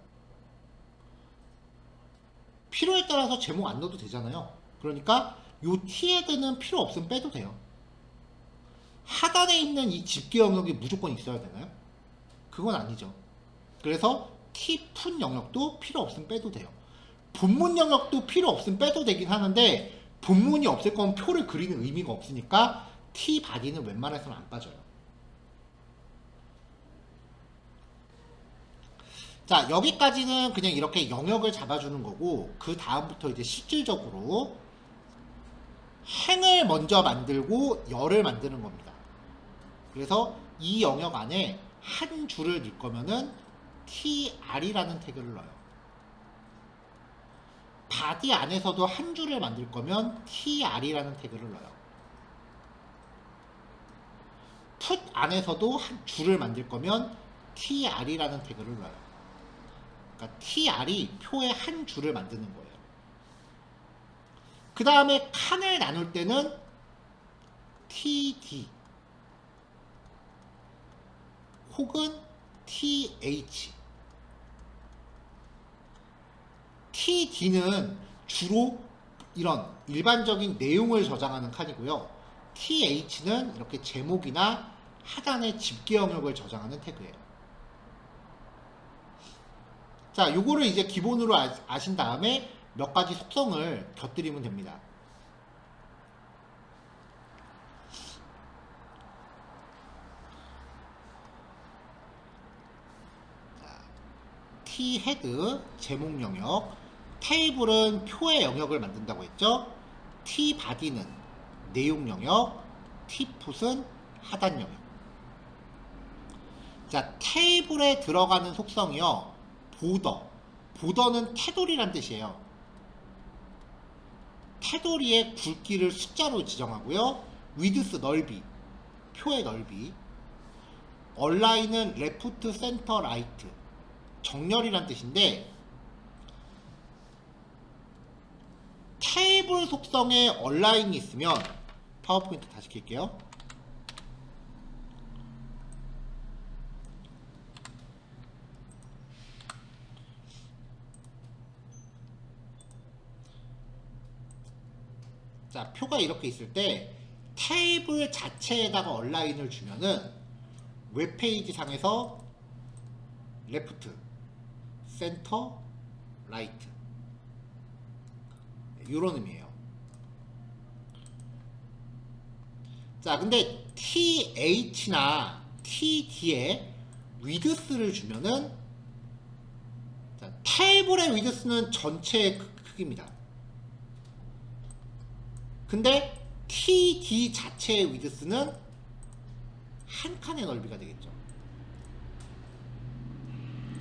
필요에 따라서 제목 안 넣어도 되잖아요. 그러니까 요 T헤드는 필요 없으면 빼도 돼요. 하단에 있는 이 집계 영역이 무조건 있어야 되나요? 그건 아니죠. 그래서 T푼 영역도 필요 없으면 빼도 돼요. 본문 영역도 필요 없으면 빼도 되긴 하는데 본문이 없을 거면 표를 그리는 의미가 없으니까 T 바디는 웬만해서는 안 빠져요. 자, 여기까지는 그냥 이렇게 영역을 잡아주는 거고 그 다음부터 이제 실질적으로 행을 먼저 만들고 열을 만드는 겁니다. 그래서 이 영역 안에 한 줄을 넣을 거면은 tr이라는 태그를 넣어요. 바디 안에서도 한 줄을 만들 거면 tr이라는 태그를 넣어요. 풋 안에서도 한 줄을 만들 거면 tr이라는 태그를 넣어요. 그러니까 tr이 표의 한 줄을 만드는 거예요. 그 다음에 칸을 나눌 때는 td 혹은 th. td는 주로 이런 일반적인 내용을 저장하는 칸이고요. th는 이렇게 제목이나 하단의 집계 영역을 저장하는 태그예요. 자, 요거를 이제 기본으로 아신 다음에 몇 가지 속성을 곁들이면 됩니다. 자, T 헤드 제목 영역, 테이블은 표의 영역을 만든다고 했죠. T 바디는 내용 영역, T 풋은 하단 영역. 자, 테이블에 들어가는 속성이요. 보더는 테두리란 뜻이에요. 테두리의 굵기를 숫자로 지정하고요. 위드스 넓이, 표의 넓이. 얼라인은 레프트, 센터, 라이트, 정렬이란 뜻인데 테이블 속성에 얼라인이 있으면 파워포인트 다시 켤게요. 자, 표가 이렇게 있을 때 테이블 자체에다가 얼라인을 주면은 웹페이지 상에서 레프트, 센터, 라이트 이런 의미예요. 자, 근데 TH나 TD에 위드스를 주면은, 자, 테이블의 위드스는 전체의 크기입니다. 근데 TD 자체의 위드스는 한 칸의 넓이가 되겠죠.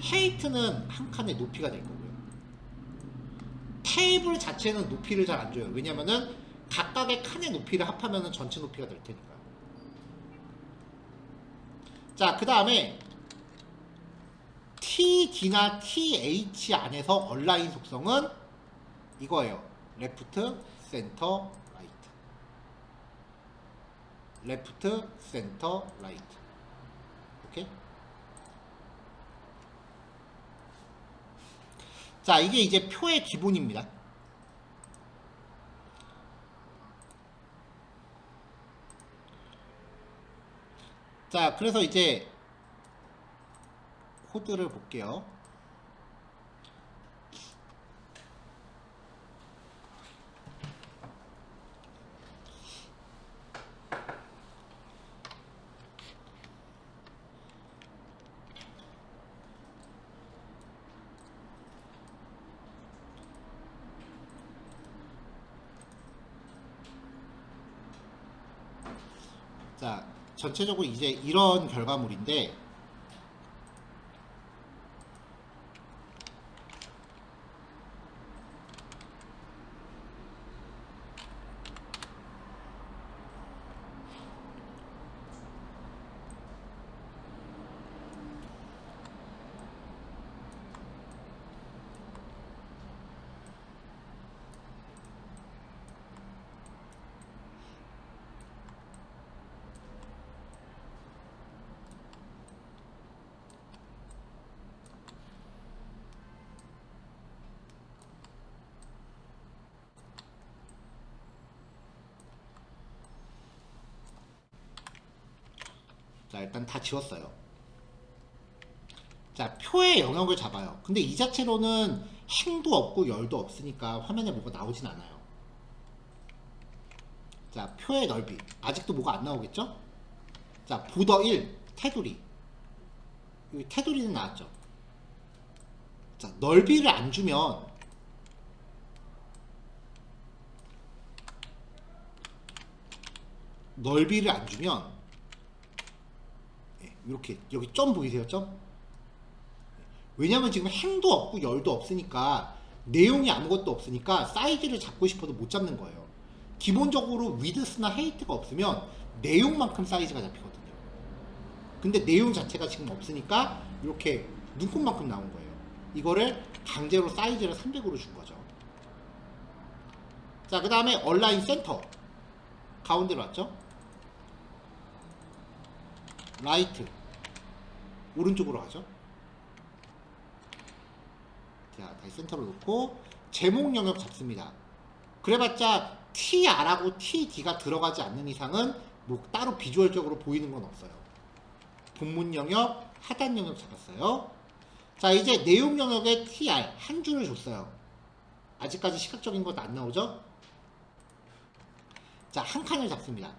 헤이트는 한 칸의 높이가 될 거고요. 테이블 자체는 높이를 잘 안 줘요. 왜냐면은 각각의 칸의 높이를 합하면 전체 높이가 될 테니까. 자, 그 다음에 TD나 TH 안에서 얼라인 속성은 이거예요. 레프트, 센터, 라이트. 레프트, 센터, 라이트. 오케이? 자, 이게 이제 표의 기본입니다. 자, 그래서 이제 코드를 볼게요. 자, 전체적으로 이제 이런 결과물인데, 자, 일단 다 지웠어요. 자, 표의 영역을 잡아요. 근데 이 자체로는 행도 없고 열도 없으니까 화면에 뭐가 나오진 않아요. 자, 표의 넓이. 아직도 뭐가 안 나오겠죠? 자, 보더 1, 테두리. 여기 테두리는 나왔죠? 자, 넓이를 안 주면 이렇게 여기 점 보이세요? 점? 왜냐면 지금 행도 없고 열도 없으니까, 내용이 아무것도 없으니까 사이즈를 잡고 싶어도 못 잡는 거예요. 기본적으로 위드스나 헤이트가 없으면 내용만큼 사이즈가 잡히거든요. 근데 내용 자체가 지금 없으니까 이렇게 눈곱만큼 나온 거예요. 이거를 강제로 사이즈를 300으로 준 거죠. 자, 그 다음에 얼라인 센터 가운데로 왔죠? 라이트 오른쪽으로 가죠. 자, 다시 센터로 놓고 제목 영역 잡습니다. 그래봤자 TR하고 TD가 들어가지 않는 이상은 뭐 따로 비주얼적으로 보이는 건 없어요. 본문 영역, 하단 영역 잡았어요. 자, 이제 내용 영역에 TR 한 줄을 줬어요. 아직까지 시각적인 것도 안 나오죠? 자, 한 칸을 잡습니다.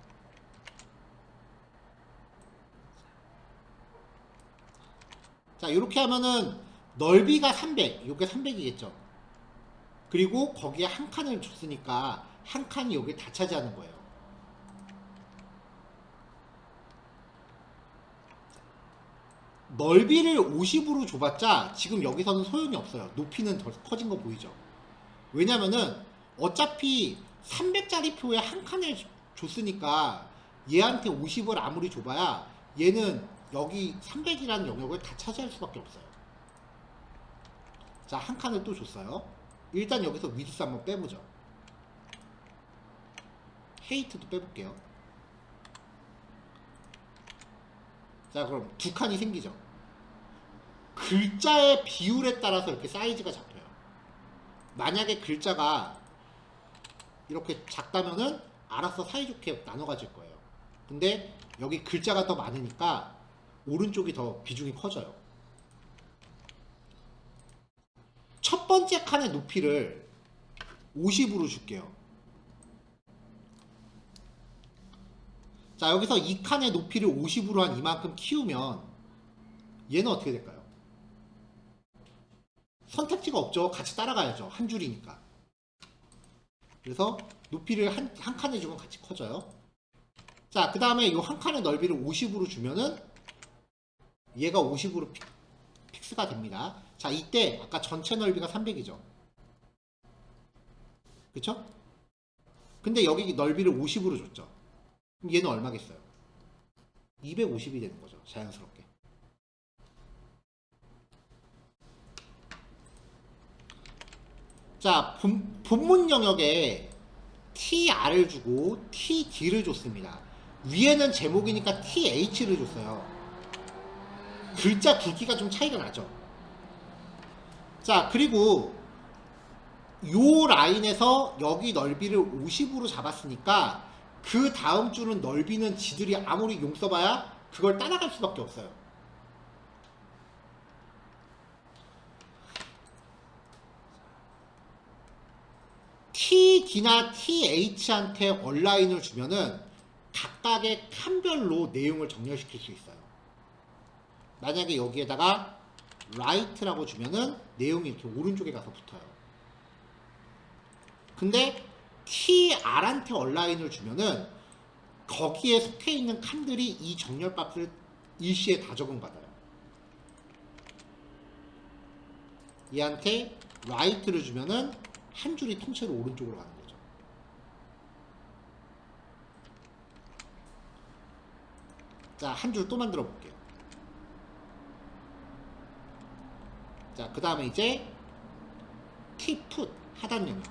자, 이렇게 하면은 넓이가 300, 요게 300이겠죠. 그리고 거기에 한 칸을 줬으니까 한 칸이 여기 다 차지하는 거예요. 넓이를 50으로 줘봤자 지금 여기서는 소용이 없어요. 높이는 더 커진 거 보이죠? 왜냐면은 어차피 300짜리 표에 한 칸을 줬으니까 얘한테 50을 아무리 줘봐야 얘는 여기 300이라는 영역을 다 차지할 수밖에 없어요. 자, 한 칸을 또 줬어요. 일단 여기서 위드스 한번 빼보죠. 헤이트도 빼볼게요. 자, 그럼 두 칸이 생기죠. 글자의 비율에 따라서 이렇게 사이즈가 잡혀요. 만약에 글자가 이렇게 작다면은 알아서 사이좋게 나눠 가질 거예요. 근데 여기 글자가 더 많으니까 오른쪽이 더 비중이 커져요. 첫 번째 칸의 높이를 50으로 줄게요. 자, 여기서 이 칸의 높이를 50으로 한 이만큼 키우면 얘는 어떻게 될까요? 선택지가 없죠. 같이 따라가야죠. 한 줄이니까. 그래서 높이를 한 칸에 주면 같이 커져요. 자, 그 다음에 이 한 칸의 넓이를 50으로 주면은 얘가 50으로 픽스가 됩니다. 자, 이때 아까 전체 넓이가 300이죠. 그쵸? 근데 여기 넓이를 50으로 줬죠. 그럼 얘는 얼마겠어요? 250이 되는 거죠. 자연스럽게. 자, 본문 영역에 TR을 주고 TD를 줬습니다. 위에는 제목이니까 TH를 줬어요. 글자 굵기가 좀 차이가 나죠. 자, 그리고 요 라인에서 여기 넓이를 50으로 잡았으니까 그 다음 줄은 넓이는 지들이 아무리 용 써봐야 그걸 따라갈 수밖에 없어요. TD나 TH한테 얼라인을 주면은 각각의 칸별로 내용을 정렬시킬 수 있어요. 만약에 여기에다가 right라고 주면은 내용이 이렇게 오른쪽에 가서 붙어요. 근데 TR한테 얼라인을 주면은 거기에 속해 있는 칸들이 이 정렬값을 일시에 다 적용받아요. 얘한테 right를 주면은 한 줄이 통째로 오른쪽으로 가는 거죠. 자, 한 줄 또 만들어 볼게요. 자, 그 다음에 이제 Tput 하단 영역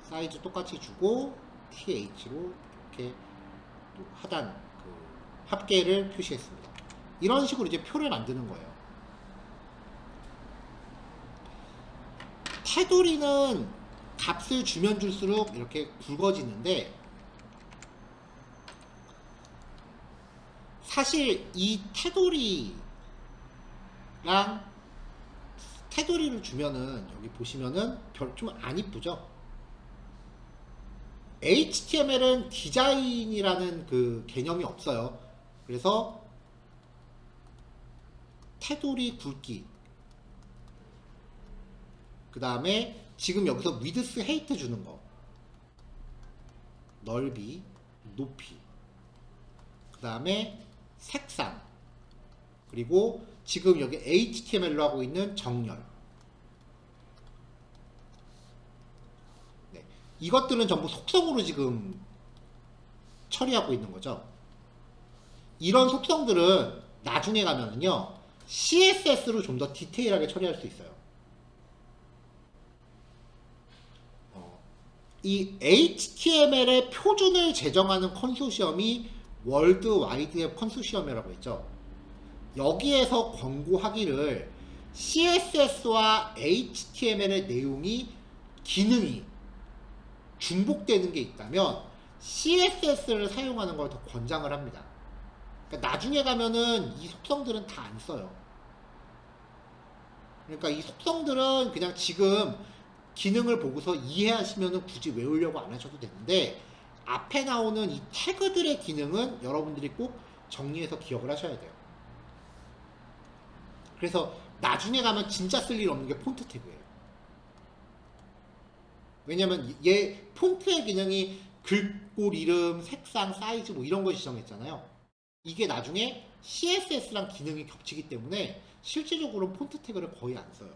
사이즈 똑같이 주고 TH로 이렇게 또 하단 그 합계를 표시했습니다. 이런 식으로 이제 표를 만드는 거예요. 테두리는 값을 주면 줄수록 이렇게 굵어지는데 사실 이 테두리를 주면은 여기 보시면은 별 좀 안 이쁘죠? HTML은 디자인이라는 그 개념이 없어요. 그래서 테두리 굵기 그 다음에 지금 여기서 width, height 주는 거 넓이, 높이 그 다음에 색상 그리고 지금 여기 HTML로 하고 있는 정렬 네. 이것들은 전부 속성으로 지금 처리하고 있는 거죠. 이런 속성들은 나중에 가면은요 CSS로 좀 더 디테일하게 처리할 수 있어요. 이 HTML의 표준을 제정하는 컨소시엄이 월드 와이드 웹 컨소시엄이라고 했죠. 여기에서 권고하기를 CSS와 HTML의 내용이 기능이 중복되는 게 있다면 CSS를 사용하는 걸 더 권장을 합니다. 그러니까 나중에 가면은 이 속성들은 다 안 써요. 그러니까 이 속성들은 그냥 지금 기능을 보고서 이해하시면 굳이 외우려고 안 하셔도 되는데 앞에 나오는 이 태그들의 기능은 여러분들이 꼭 정리해서 기억을 하셔야 돼요. 그래서 나중에 가면 진짜 쓸 일 없는 게 폰트 태그예요. 왜냐면 얘 폰트의 기능이 글꼴 이름, 색상, 사이즈 뭐 이런 거 지정했잖아요. 이게 나중에 CSS랑 기능이 겹치기 때문에 실질적으로 폰트 태그를 거의 안 써요.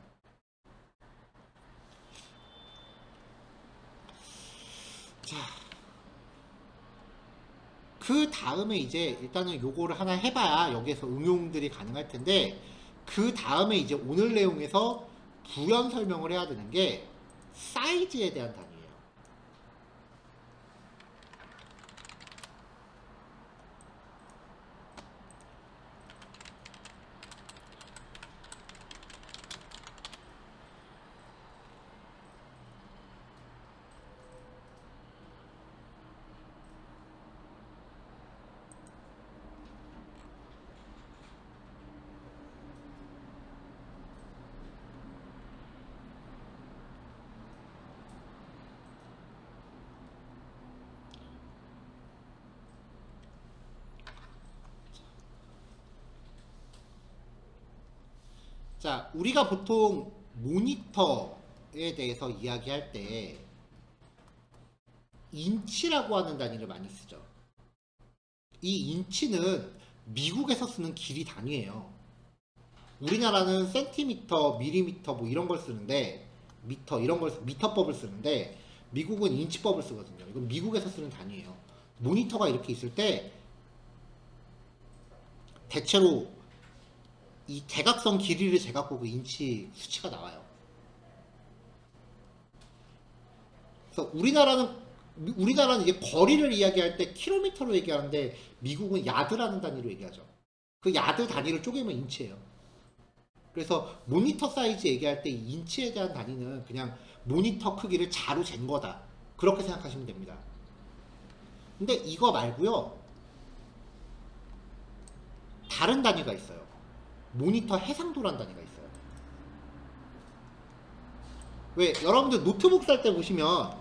자, 그 다음에 이제 일단은 요거를 하나 해봐야 여기에서 응용들이 가능할 텐데 그 다음에 이제 오늘 내용에서 부연 설명을 해야 되는 게 사이즈에 대한 단위예요. 자, 우리가 보통 모니터에 대해서 이야기할 때 인치라고 하는 단위를 많이 쓰죠. 이 인치는 미국에서 쓰는 길이 단위예요. 우리나라는 센티미터, 밀리미터 뭐 이런 걸 쓰는데 미터 이런 걸 미터법을 쓰는데 미국은 인치법을 쓰거든요. 이건 미국에서 쓰는 단위예요. 모니터가 이렇게 있을 때 대체로 이 대각선 길이를 재갖고 그 인치 수치가 나와요. 그래서 우리나라는 이제 거리를 이야기할 때 킬로미터로 얘기하는데 미국은 야드라는 단위로 얘기하죠. 그 야드 단위를 쪼개면 인치예요. 그래서 모니터 사이즈 얘기할 때 이 인치에 대한 단위는 그냥 모니터 크기를 자로 잰 거다. 그렇게 생각하시면 됩니다. 근데 이거 말고요. 다른 단위가 있어요. 모니터 해상도란 단위가 있어요. 왜 여러분들 노트북 살 때 보시면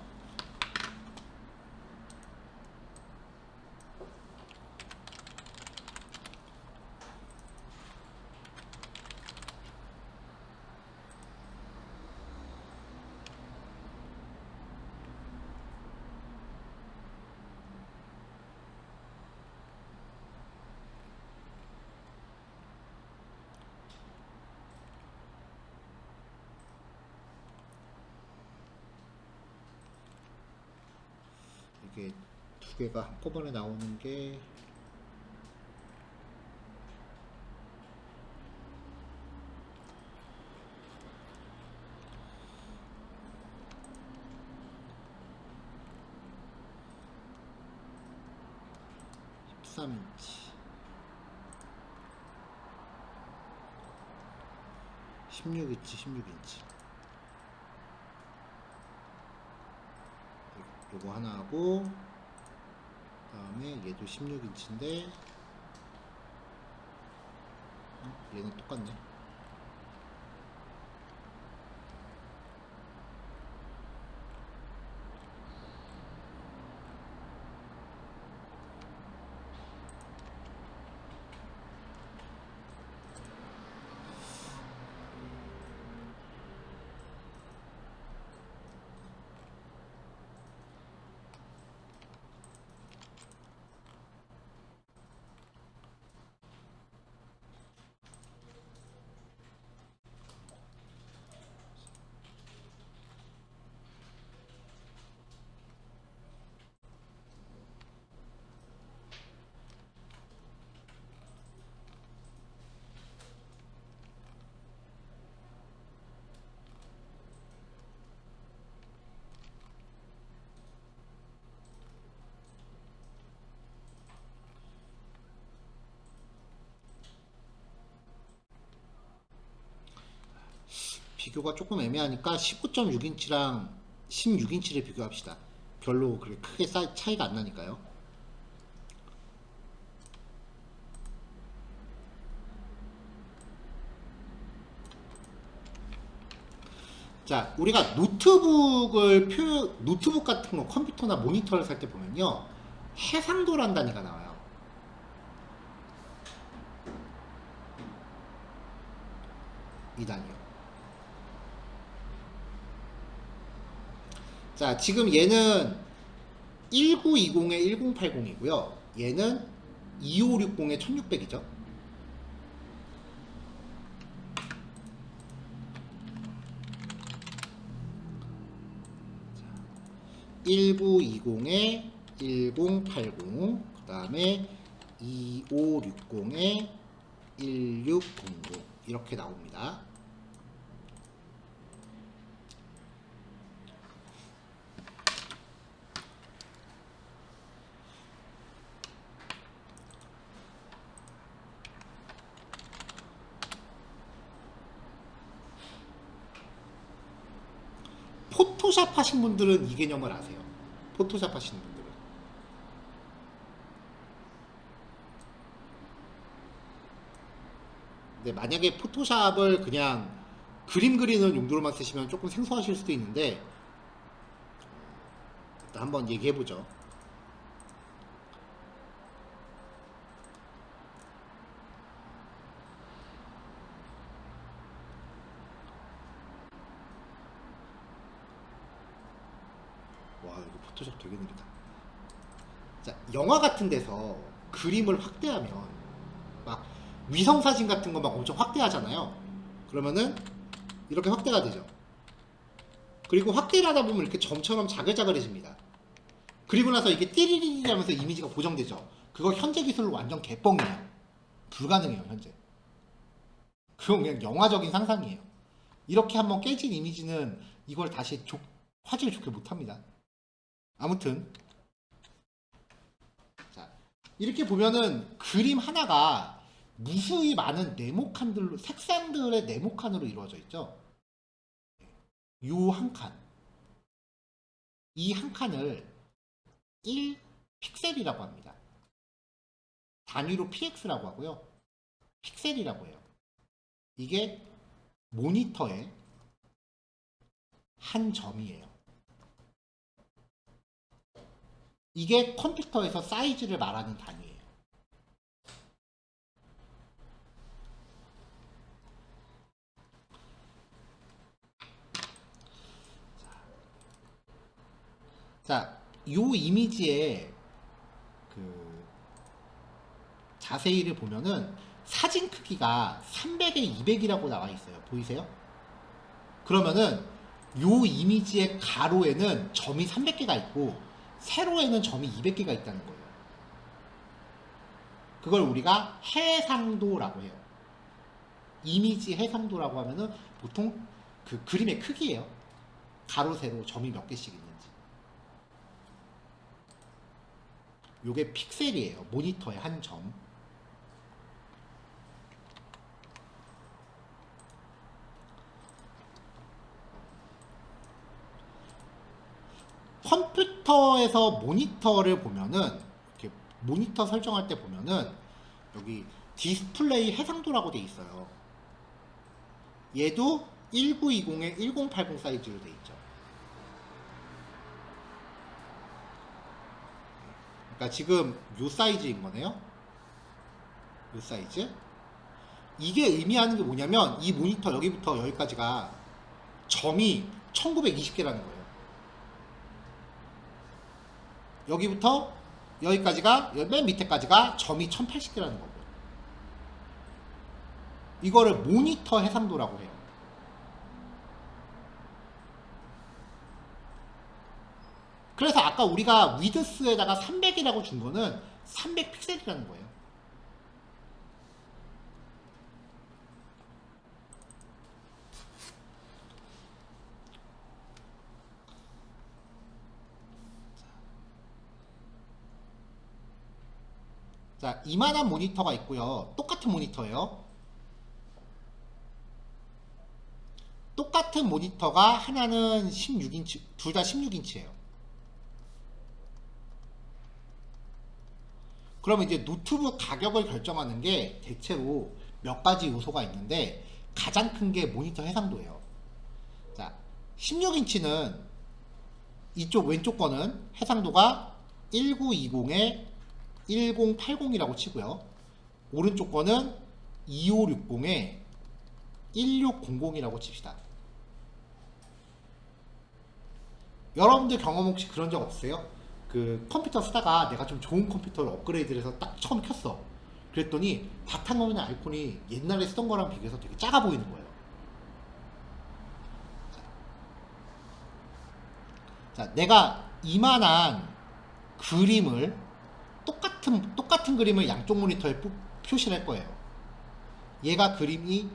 이게 두 개가 한꺼번에 나오는 게 (13인치) 16인치 16인치 요거 하나 하고 그다음에 얘도 16인치인데 얘는 똑같네. 비교가 조금 애매하니까 15.6인치랑 16인치를 비교합시다. 별로 그렇게 크게 차이가 안 나니까요. 자, 우리가 노트북 같은 거 컴퓨터나 모니터를 살 때 보면요. 해상도란 단위가 나와요. 이 단위요. 자, 지금 얘는 1920에 1080이고요. 얘는 2560에 1600이죠. 1920에 1080, 그 다음에 2560에 1600 이렇게 나옵니다. 포토샵 하신 분들은 이 개념을 아세요. 포토샵 하시는 분들은. 근데 만약에 포토샵을 그냥 그림 그리는 용도로만 쓰시면 조금 생소하실 수도 있는데 일단 한번 얘기해보죠. 포토샵 되게 느리다. 자, 영화 같은 데서 그림을 확대하면 막 위성사진 같은 거 막 엄청 확대하잖아요. 그러면은 이렇게 확대가 되죠. 그리고 확대를 하다 보면 이렇게 점처럼 자글자글해집니다. 그리고 나서 이게 띠리리리 하면서 이미지가 보정되죠. 그거 현재 기술로 완전 개뻥이에요. 불가능해요, 현재. 그건 그냥 영화적인 상상이에요. 이렇게 한번 깨진 이미지는 이걸 다시 화질을 좋게 못합니다. 아무튼 자, 이렇게 보면은 그림 하나가 무수히 많은 네모칸들로, 색상들의 네모칸으로 이루어져 있죠. 요 한 칸, 이 한 칸을 1픽셀이라고 합니다. 단위로 px라고 하고요. 픽셀이라고 해요. 이게 모니터의 한 점이에요. 이게 컴퓨터에서 사이즈를 말하는 단위예요. 자, 요 이미지에 그 자세히를 보면은 사진 크기가 300에 200이라고 나와 있어요. 보이세요? 그러면은 요 이미지의 가로에는 점이 300개가 있고 세로에는 점이 200개가 있다는 거예요. 그걸 우리가 해상도라고 해요. 이미지 해상도라고 하면은 보통 그 그림의 크기예요. 가로, 세로, 점이 몇 개씩 있는지. 요게 픽셀이에요. 모니터의 한 점. 컴퓨터에서 모니터를 보면은 이렇게 모니터 설정할 때 보면은 여기 디스플레이 해상도라고 돼 있어요. 얘도 1920에 1080 사이즈로 돼 있죠. 그러니까 지금 요 사이즈인 거네요. 요 사이즈. 이게 의미하는 게 뭐냐면 이 모니터 여기부터 여기까지가 점이 1920개라는 거예요. 여기부터 여기까지가 맨 밑에까지가 점이 1080개라는 거고요. 이거를 모니터 해상도라고 해요. 그래서 아까 우리가 위드스에다가 300이라고 준 거는 300 픽셀이라는 거예요. 자, 이만한 모니터가 있고요. 똑같은 모니터예요. 똑같은 모니터가 하나는 16인치, 둘 다 16인치예요. 그러면 이제 노트북 가격을 결정하는 게 대체로 몇 가지 요소가 있는데 가장 큰 게 모니터 해상도예요. 자, 16인치는 이쪽 왼쪽 거는 해상도가 1920에 1080이라고 치고요. 오른쪽 거는 2560에 1600이라고 칩시다. 여러분들 경험 혹시 그런 적 없으세요? 그 컴퓨터 쓰다가 내가 좀 좋은 컴퓨터를 업그레이드를 해서 딱 처음 켰어. 그랬더니 바탕화면의 아이콘이 옛날에 쓰던 거랑 비교해서 되게 작아 보이는 거예요. 자, 내가 이만한 그림을 똑같은 그림을 양쪽 모니터에 표시를 할 거예요. 얘가 그림이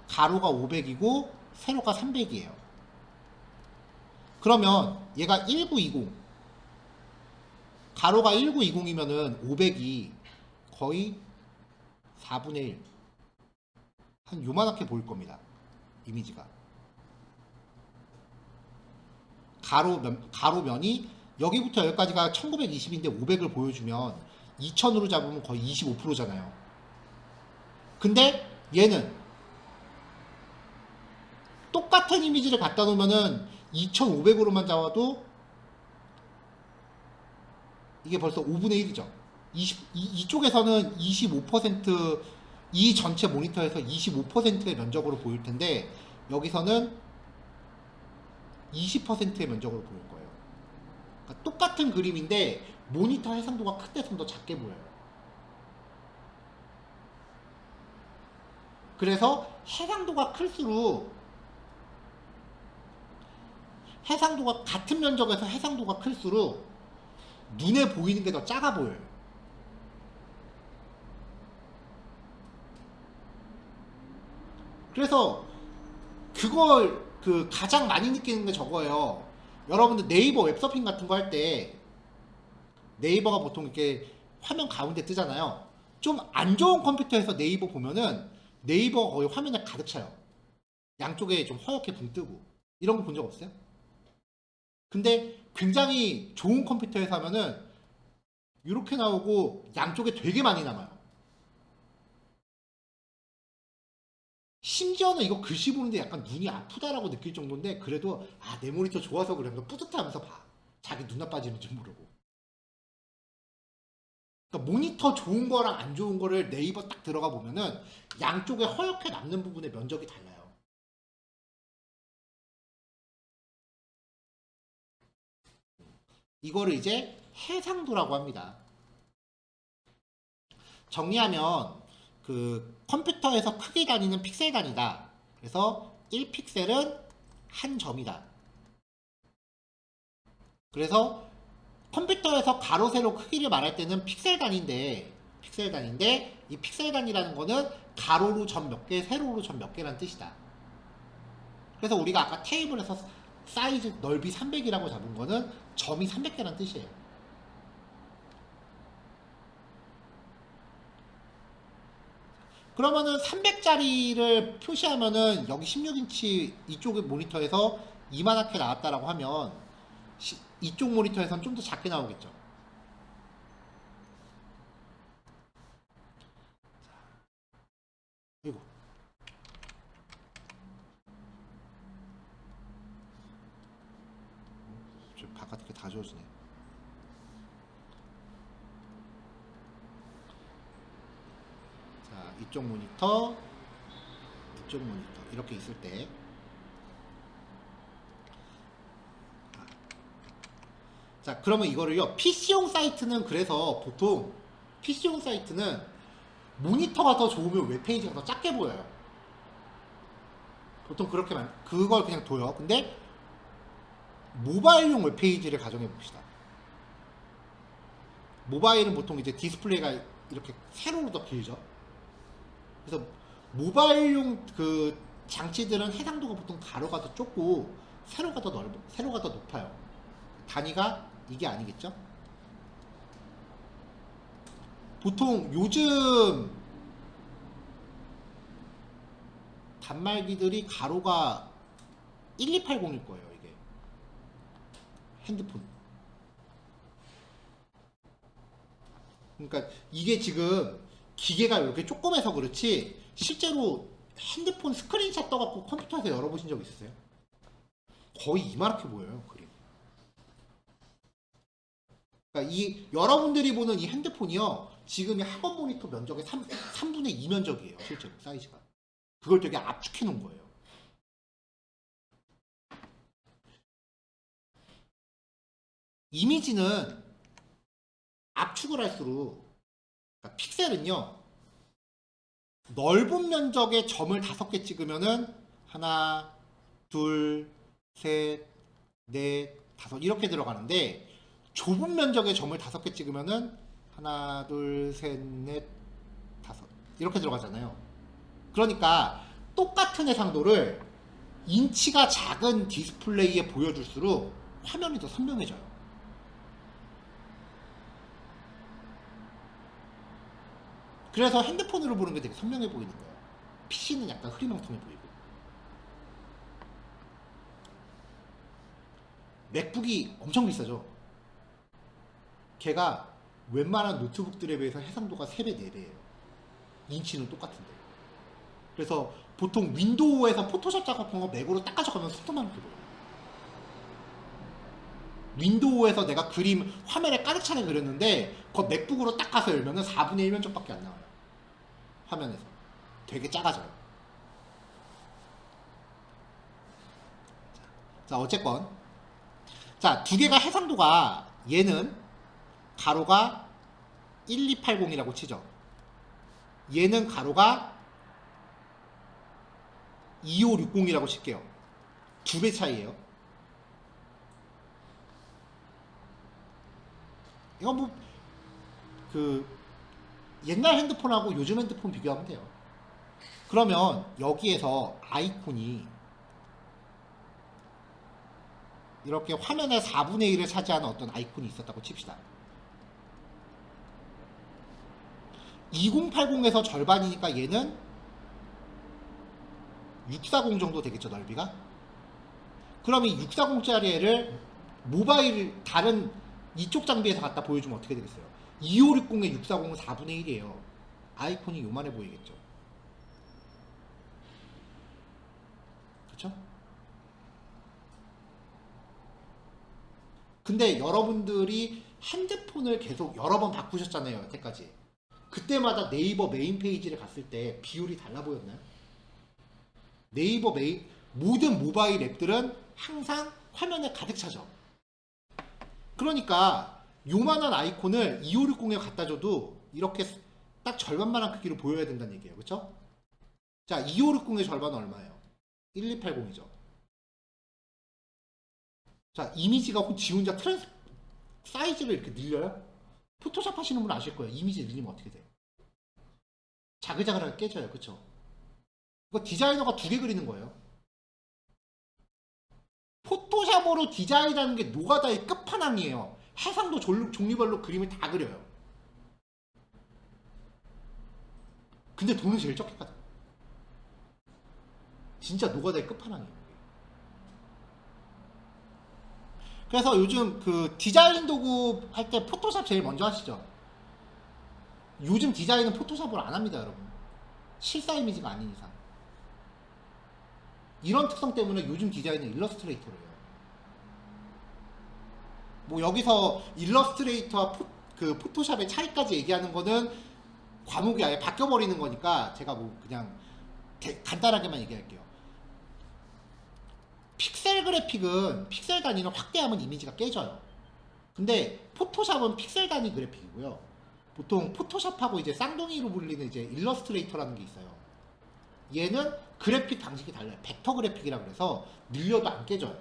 가로가 500이고 세로가 300이에요. 그러면 얘가 1920, 가로가 1920이면은 500이 거의 4분의 1, 한 요만하게 보일 겁니다. 이미지가. 가로면이 여기부터 여기까지가 1920인데 500을 보여주면 2000으로 잡으면 거의 25%잖아요. 근데 얘는 똑같은 이미지를 갖다 놓으면은 2500으로만 잡아도 이게 벌써 5분의 1이죠. 이쪽에서는 25%, 이 전체 모니터에서 25%의 면적으로 보일 텐데 여기서는 20%의 면적으로 보일 거예요. 그러니까 똑같은 그림인데 모니터 해상도가 큰데 좀 더 작게 보여요. 그래서 해상도가 클수록 해상도가 같은 면적에서 해상도가 클수록 눈에 보이는 게 더 작아 보여요. 그래서 그걸 그 가장 많이 느끼는 게 저거예요. 여러분들 네이버 웹서핑 같은 거 할 때 네이버가 보통 이렇게 화면 가운데 뜨잖아요. 좀 안 좋은 컴퓨터에서 네이버 보면은 네이버가 거의 화면에 가득 차요. 양쪽에 좀 허옇게 붕 뜨고 이런 거 본 적 없어요? 근데 굉장히 좋은 컴퓨터에서 하면은 이렇게 나오고 양쪽에 되게 많이 남아요. 심지어는 이거 글씨 보는데 약간 눈이 아프다라고 느낄 정도인데 그래도 아, 내 모니터 좋아서 그러면서 뿌듯하면서 봐. 자기 눈 나빠지는 줄 모르고. 그러니까 모니터 좋은 거랑 안 좋은 거를 네이버 딱 들어가 보면은 양쪽에 허옇게 남는 부분의 면적이 달라요. 이거를 이제 해상도라고 합니다. 정리하면 그 컴퓨터에서 크기 단위는 픽셀 단위다. 그래서 1픽셀은 한 점이다. 그래서 컴퓨터에서 가로 세로 크기를 말할 때는 픽셀 단위인데 이 픽셀 단위라는 거는 가로로 점 몇 개, 세로로 점 몇 개라는 뜻이다. 그래서 우리가 아까 테이블에서 사이즈 넓이 300이라고 잡은 거는 점이 300개라는 뜻이에요. 그러면은 300짜리를 표시하면은 여기 16인치 이쪽 모니터에서 이만하게 나왔다라고 하면 이쪽 모니터에서는 좀 더 작게 나오겠죠. 이거 바깥에 다 지워지네. 자, 이쪽 모니터 이렇게 있을 때 자, 그러면 이거를요 PC용 사이트는 그래서 보통 PC용 사이트는 모니터가 더 좋으면 웹페이지가 더 작게 보여요. 보통 그렇게만 그걸 그냥 둬요. 근데 모바일용 웹페이지를 가정해 봅시다. 모바일은 보통 이제 디스플레이가 이렇게 세로로 더 길죠. 그래서 모바일용 그 장치들은 해상도가 보통 가로가 더 좁고 세로가 더 세로가 더 높아요. 단위가 이게 아니겠죠? 보통 요즘 단말기들이 가로가 1280일 거예요, 이게. 핸드폰. 그러니까 이게 지금 기계가 이렇게 조그매서 그렇지 실제로 핸드폰 스크린샷 떠갖고 컴퓨터에서 열어보신 적 있으세요? 거의 이만하게 보여요, 그림. 그러니까 이 여러분들이 보는 이 핸드폰이요 지금 이 학원 모니터 면적의 3분의 2 면적이에요, 실제로 사이즈가. 그걸 되게 압축해 놓은 거예요. 이미지는 압축을 할수록 그러니까 픽셀은요 넓은 면적의 점을 5개 찍으면은 하나, 둘, 셋, 넷, 다섯 이렇게 들어가는데 좁은 면적의 점을 5개 찍으면은 하나, 둘, 셋, 넷, 다섯 이렇게 들어가잖아요. 그러니까 똑같은 해상도를 인치가 작은 디스플레이에 보여줄수록 화면이 더 선명해져요. 그래서 핸드폰으로 보는 게 되게 선명해 보이는 거예요. PC는 약간 흐리멍텅해 보이고. 맥북이 엄청 비싸죠. 걔가 웬만한 노트북들에 비해서 해상도가 3배, 4배예요. 인치는 똑같은데. 그래서 보통 윈도우에서 포토샵 작업한 거 맥으로 딱 가져가면 속도만 이렇게 보여요. 윈도우에서 내가 그림 화면에 가득 차게 그렸는데 그거 맥북으로 딱 가서 열면은 4분의 1 면적밖에 안 나와요. 화면에서. 되게 작아져요. 자, 어쨌건 자, 두 개가 해상도가 얘는 가로가 1280이라고 치죠. 얘는 가로가 2560이라고 칠게요. 두 배 차이예요. 이건 뭐 그 옛날 핸드폰하고 요즘 핸드폰 비교하면 돼요. 그러면 여기에서 아이콘이 이렇게 화면의 4분의 1을 차지하는 어떤 아이콘이 있었다고 칩시다. 2080에서 절반이니까 얘는 640 정도 되겠죠, 넓이가? 그럼 이 640짜리 애를 모바일 다른 이쪽 장비에서 갖다 보여주면 어떻게 되겠어요? 2560에 640은 4분의 1이에요. 아이콘이 요만해 보이겠죠. 그쵸? 근데 여러분들이 핸드폰을 계속 여러 번 바꾸셨잖아요, 여태까지. 그때마다 네이버 메인 페이지를 갔을 때 비율이 달라 보였나요? 네이버 메인, 모든 모바일 앱들은 항상 화면에 가득 차죠. 그러니까 요만한 아이콘을 2560에 갖다 줘도 이렇게 딱 절반만한 크기로 보여야 된다는 얘기예요. 그쵸? 자, 2560의 절반은 얼마예요? 1280이죠. 자, 이미지가 지 혼자 사이즈를 이렇게 늘려요? 포토샵 하시는 분 아실 거예요. 이미지 늘리면 어떻게 돼요? 자글자글하게 깨져요. 그쵸? 이거 디자이너가 두 개 그리는 거예요. 포토샵으로 디자인하는 게 노가다의 끝판왕이에요. 해상도 종류별로 그림을 다 그려요. 근데 돈은 제일 적게 받아요. 진짜 노가다의 끝판왕이에요. 그래서 요즘 그 디자인 도구 할 때 포토샵 제일 먼저 하시죠. 요즘 디자인은 포토샵으로 안 합니다, 여러분. 실사 이미지가 아닌 이상. 이런 특성 때문에 요즘 디자인은 일러스트레이터로 해요. 뭐 여기서 일러스트레이터와 포토샵의 차이까지 얘기하는 거는 과목이 아예 바뀌어버리는 거니까 제가 뭐 그냥 간단하게만 얘기할게요. 픽셀 그래픽은 픽셀 단위는 확대하면 이미지가 깨져요. 근데 포토샵은 픽셀 단위 그래픽이고요. 보통 포토샵하고 이제 쌍둥이로 불리는 이제 일러스트레이터라는 게 있어요. 얘는 그래픽 방식이 달라요. 벡터 그래픽이라 그래서 늘려도 안 깨져요.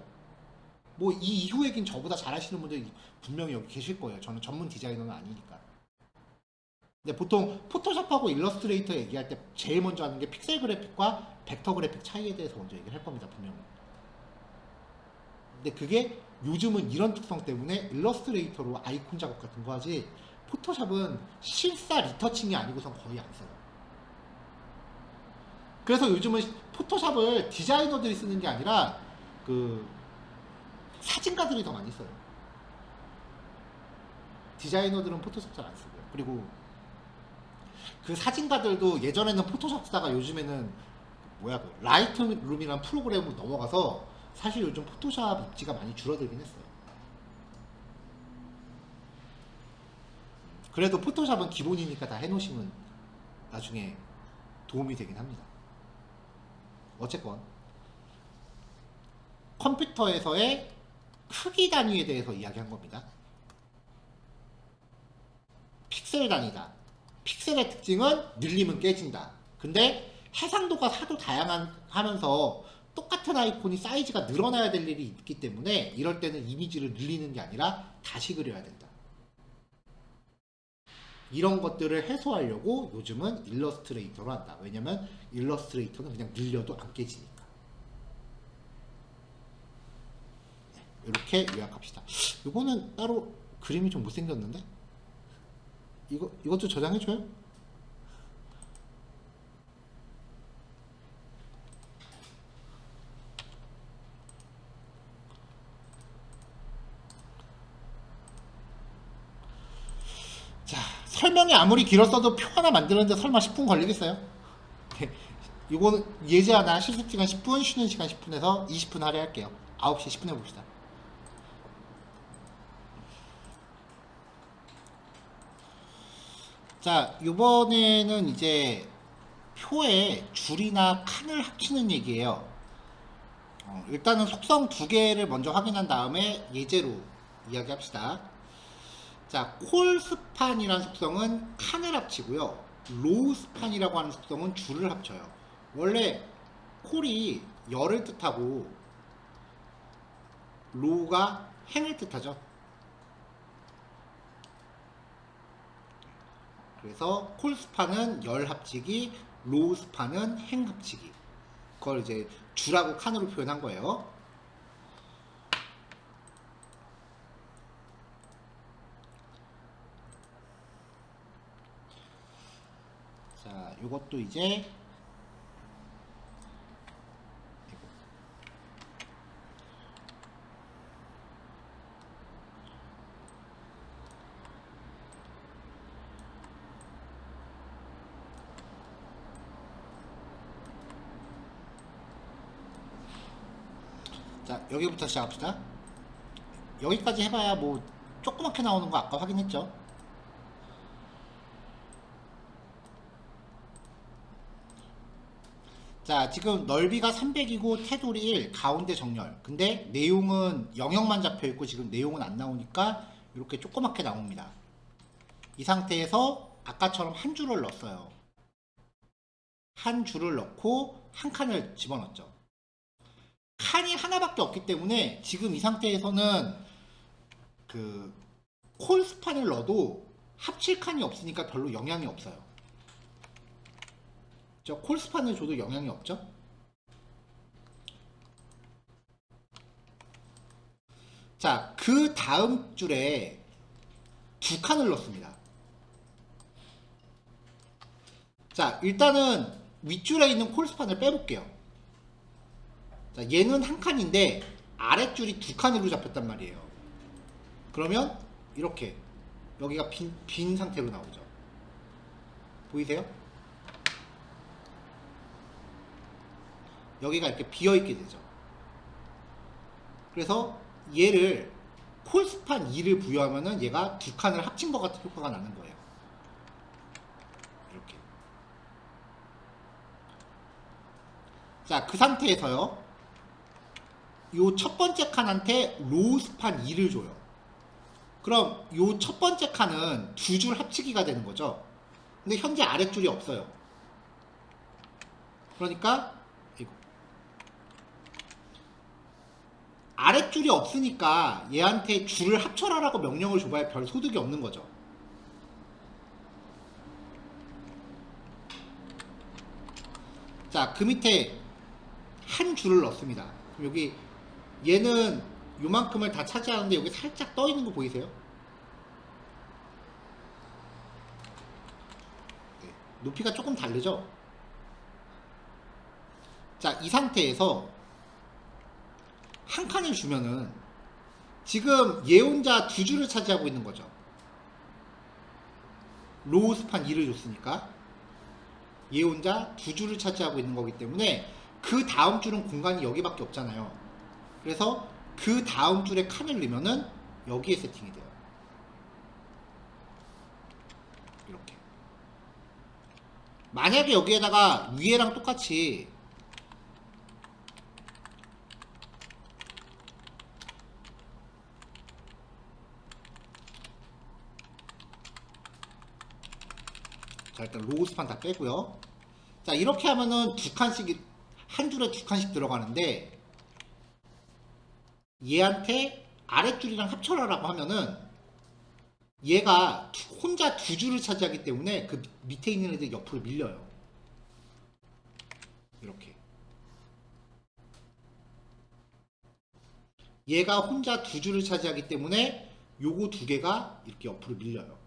뭐 이 이후 얘기는 저보다 잘하시는 분들이 분명히 여기 계실 거예요. 저는 전문 디자이너는 아니니까. 근데 보통 포토샵하고 일러스트레이터 얘기할 때 제일 먼저 하는 게 픽셀 그래픽과 벡터 그래픽 차이에 대해서 먼저 얘기를 할 겁니다. 분명히. 근데 그게 요즘은 이런 특성 때문에 일러스트레이터로 아이콘 작업 같은 거 하지 포토샵은 실사 리터칭이 아니고선 거의 안 써요. 그래서 요즘은 포토샵을 디자이너들이 쓰는 게 아니라 그 사진가들이 더 많이 써요. 디자이너들은 포토샵 잘 안 쓰고요. 그리고 그 사진가들도 예전에는 포토샵 쓰다가 요즘에는 뭐야 그 라이트룸이라는 프로그램으로 넘어가서 사실 요즘 포토샵 입지가 많이 줄어들긴 했어요. 그래도 포토샵은 기본이니까 다 해놓으시면 나중에 도움이 되긴 합니다. 어쨌건 컴퓨터에서의 크기 단위에 대해서 이야기한 겁니다. 픽셀 단위다. 픽셀의 특징은 늘리면 깨진다. 근데 해상도가 하도 다양하면서 똑같은 아이콘이 사이즈가 늘어나야 될 일이 있기 때문에 이럴 때는 이미지를 늘리는 게 아니라 다시 그려야 된다. 이런 것들을 해소하려고 요즘은 일러스트레이터로 한다. 왜냐면 일러스트레이터는 그냥 늘려도 안 깨지니까. 이렇게 요약합시다. 이거는 따로 그림이 좀 못생겼는데? 이것도 저장해줘요? 자, 설명이 아무리 길었어도 표 하나 만드는데 설마 10분 걸리겠어요? 이거는 예제 하나 실습 시간 10분, 쉬는 시간 10분에서 20분 할애할게요. 9시 10분 해봅시다. 자, 이번에는 이제 표에 줄이나 칸을 합치는 얘기예요. 일단은 속성 두 개를 먼저 확인한 다음에 예제로 이야기합시다. 자, 콜스판이라는 속성은 칸을 합치고요. 로우스판이라고 하는 속성은 줄을 합쳐요. 원래 콜이 열을 뜻하고 로우가 행을 뜻하죠. 그래서 콜스판은 열 합치기, 로우스판은 행 합치기. 그걸 이제 줄하고 칸으로 표현한 거예요. 자, 요것도 이제 자, 여기부터 시작합시다. 여기까지 해봐야 뭐 조그맣게 나오는 거 아까 확인했죠. 자, 지금 넓이가 300이고 테두리 1, 가운데 정렬. 근데 내용은 영역만 잡혀있고 지금 내용은 안 나오니까 이렇게 조그맣게 나옵니다. 이 상태에서 아까처럼 한 줄을 넣었어요. 한 줄을 넣고 한 칸을 집어넣었죠. 칸이 하나밖에 없기 때문에 지금 이 상태에서는 그 콜스판을 넣어도 합칠 칸이 없으니까 별로 영향이 없어요. 저 콜스판을 줘도 영향이 없죠. 자, 그 다음 줄에 두 칸을 넣습니다. 자, 일단은 윗줄에 있는 콜스판을 빼볼게요. 자, 얘는 한 칸인데 아랫줄이 두 칸으로 잡혔단 말이에요. 그러면 이렇게 여기가 빈 상태로 나오죠. 보이세요? 여기가 이렇게 비어있게 되죠. 그래서 얘를 콜스판 2를 부여하면은 얘가 두 칸을 합친 것 같은 효과가 나는 거예요. 이렇게. 자, 그 상태에서요. 요 첫 번째 칸한테 로우스판 2를 줘요. 그럼 요 첫 번째 칸은 두 줄 합치기가 되는 거죠. 근데 현재 아랫줄이 없어요. 그러니까 이거 아랫줄이 없으니까 얘한테 줄을 합쳐라라고 명령을 줘봐야 별 소득이 없는 거죠. 자, 그 밑에 한 줄을 넣습니다. 그럼 여기 얘는 요만큼을 다 차지하는데 여기 살짝 떠 있는 거 보이세요? 네, 높이가 조금 다르죠? 자, 이 상태에서 한 칸을 주면은 지금 얘 혼자 두 줄을 차지하고 있는 거죠. 로우스판 2를 줬으니까 얘 혼자 두 줄을 차지하고 있는 거기 때문에 그 다음 줄은 공간이 여기밖에 없잖아요. 그래서 그 다음 줄에 칸을 넣으면은 여기에 세팅이 돼요. 이렇게. 만약에 여기에다가 위에랑 똑같이 자, 일단 로우스판 다 빼고요. 자, 이렇게 하면은 두 칸씩, 한 줄에 두 칸씩 들어가는데 얘한테 아랫줄이랑 합쳐라라고 하면은 얘가 혼자 두 줄을 차지하기 때문에 그 밑에 있는 애들 옆으로 밀려요. 이렇게. 얘가 혼자 두 줄을 차지하기 때문에 요거 두 개가 이렇게 옆으로 밀려요.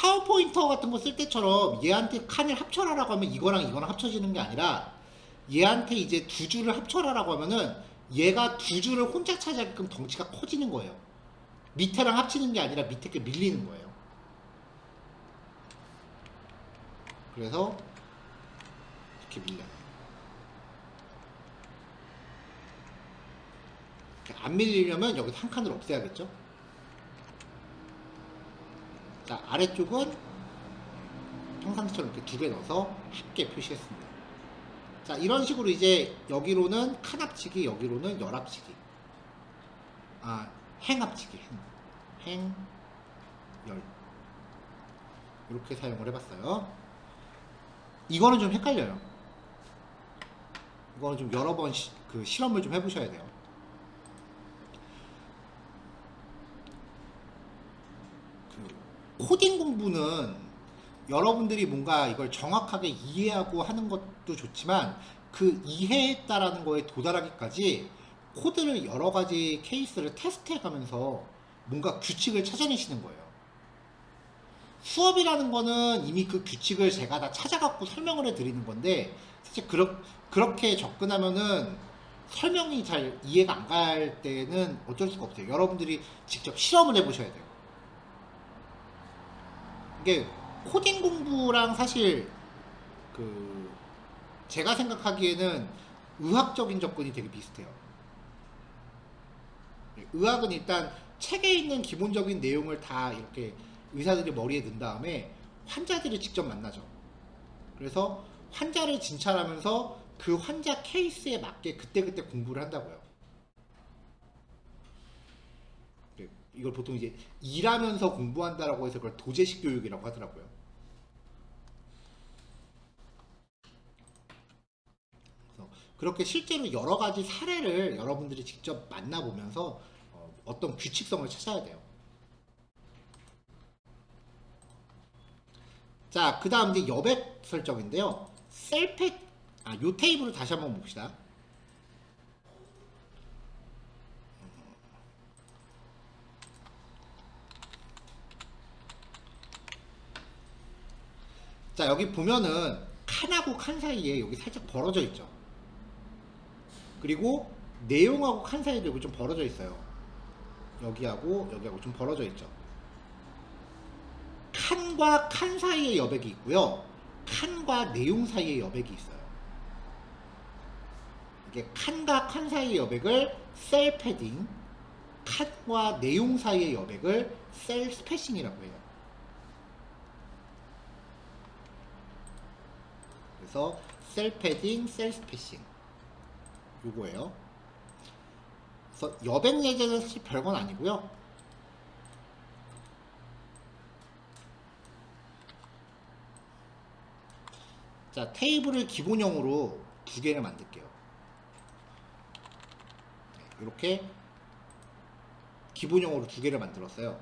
파워포인터 같은 거 쓸 때처럼 얘한테 칸을 합쳐라라고 하면 이거랑 이거랑 합쳐지는 게 아니라 얘한테 이제 두 줄을 합쳐라라고 하면은 얘가 두 줄을 혼자 차지하게끔 덩치가 커지는 거예요. 밑에랑 합치는 게 아니라 밑에 게 밀리는 거예요. 그래서 이렇게 밀려요. 이렇게 안 밀리려면 여기서 한 칸을 없애야겠죠. 자, 아래쪽은 평상시처럼 이렇게 두 개 넣어서 합계 표시했습니다. 자, 이런 식으로 이제 여기로는 칸 합치기, 여기로는 열 합치기. 행 합치기, 행, 열. 이렇게 사용을 해봤어요. 이거는 좀 헷갈려요. 이거는 좀 여러 번 실험을 좀 해보셔야 돼요. 코딩 공부는 여러분들이 뭔가 이걸 정확하게 이해하고 하는 것도 좋지만 그 이해했다라는 거에 도달하기까지 코드를 여러 가지 케이스를 테스트해 가면서 뭔가 규칙을 찾아내시는 거예요. 수업이라는 거는 이미 그 규칙을 제가 다 찾아갖고 설명을 해 드리는 건데 사실 그렇게 접근하면은 설명이 잘 이해가 안 갈 때는 어쩔 수가 없어요. 여러분들이 직접 실험을 해 보셔야 돼요. 이게 코딩 공부랑 사실 제가 생각하기에는 의학적인 접근이 되게 비슷해요. 의학은 일단 책에 있는 기본적인 내용을 다 이렇게 의사들이 머리에 넣은 다음에 환자들을 직접 만나죠. 그래서 환자를 진찰하면서 그 환자 케이스에 맞게 그때그때 공부를 한다고요. 이걸 보통 이제 일하면서 공부한다라고 해서 그걸 도제식 교육이라고 하더라고요. 그래서 그렇게 실제로 여러 가지 사례를 여러분들이 직접 만나보면서 어떤 규칙성을 찾아야 돼요. 자, 그 다음 이제 여백 설정인데요. 요 테이블을 다시 한번 봅시다. 자, 여기 보면은 칸하고 칸 사이에 여기 살짝 벌어져 있죠. 그리고 내용하고 칸 사이도 여기 좀 벌어져 있어요. 여기하고 좀 벌어져 있죠. 칸과 칸 사이에 여백이 있고요. 칸과 내용 사이에 여백이 있어요. 이게 칸과 칸 사이의 여백을 셀 패딩, 칸과 내용 사이의 여백을 셀 스패싱이라고 해요. 그래서 셀 패딩, 셀 스패싱 요거예요. 그래서 여백 예제는 사실 별건 아니고요. 자, 테이블을 기본형으로 두 개를 만들게요. 이렇게 기본형으로 두 개를 만들었어요.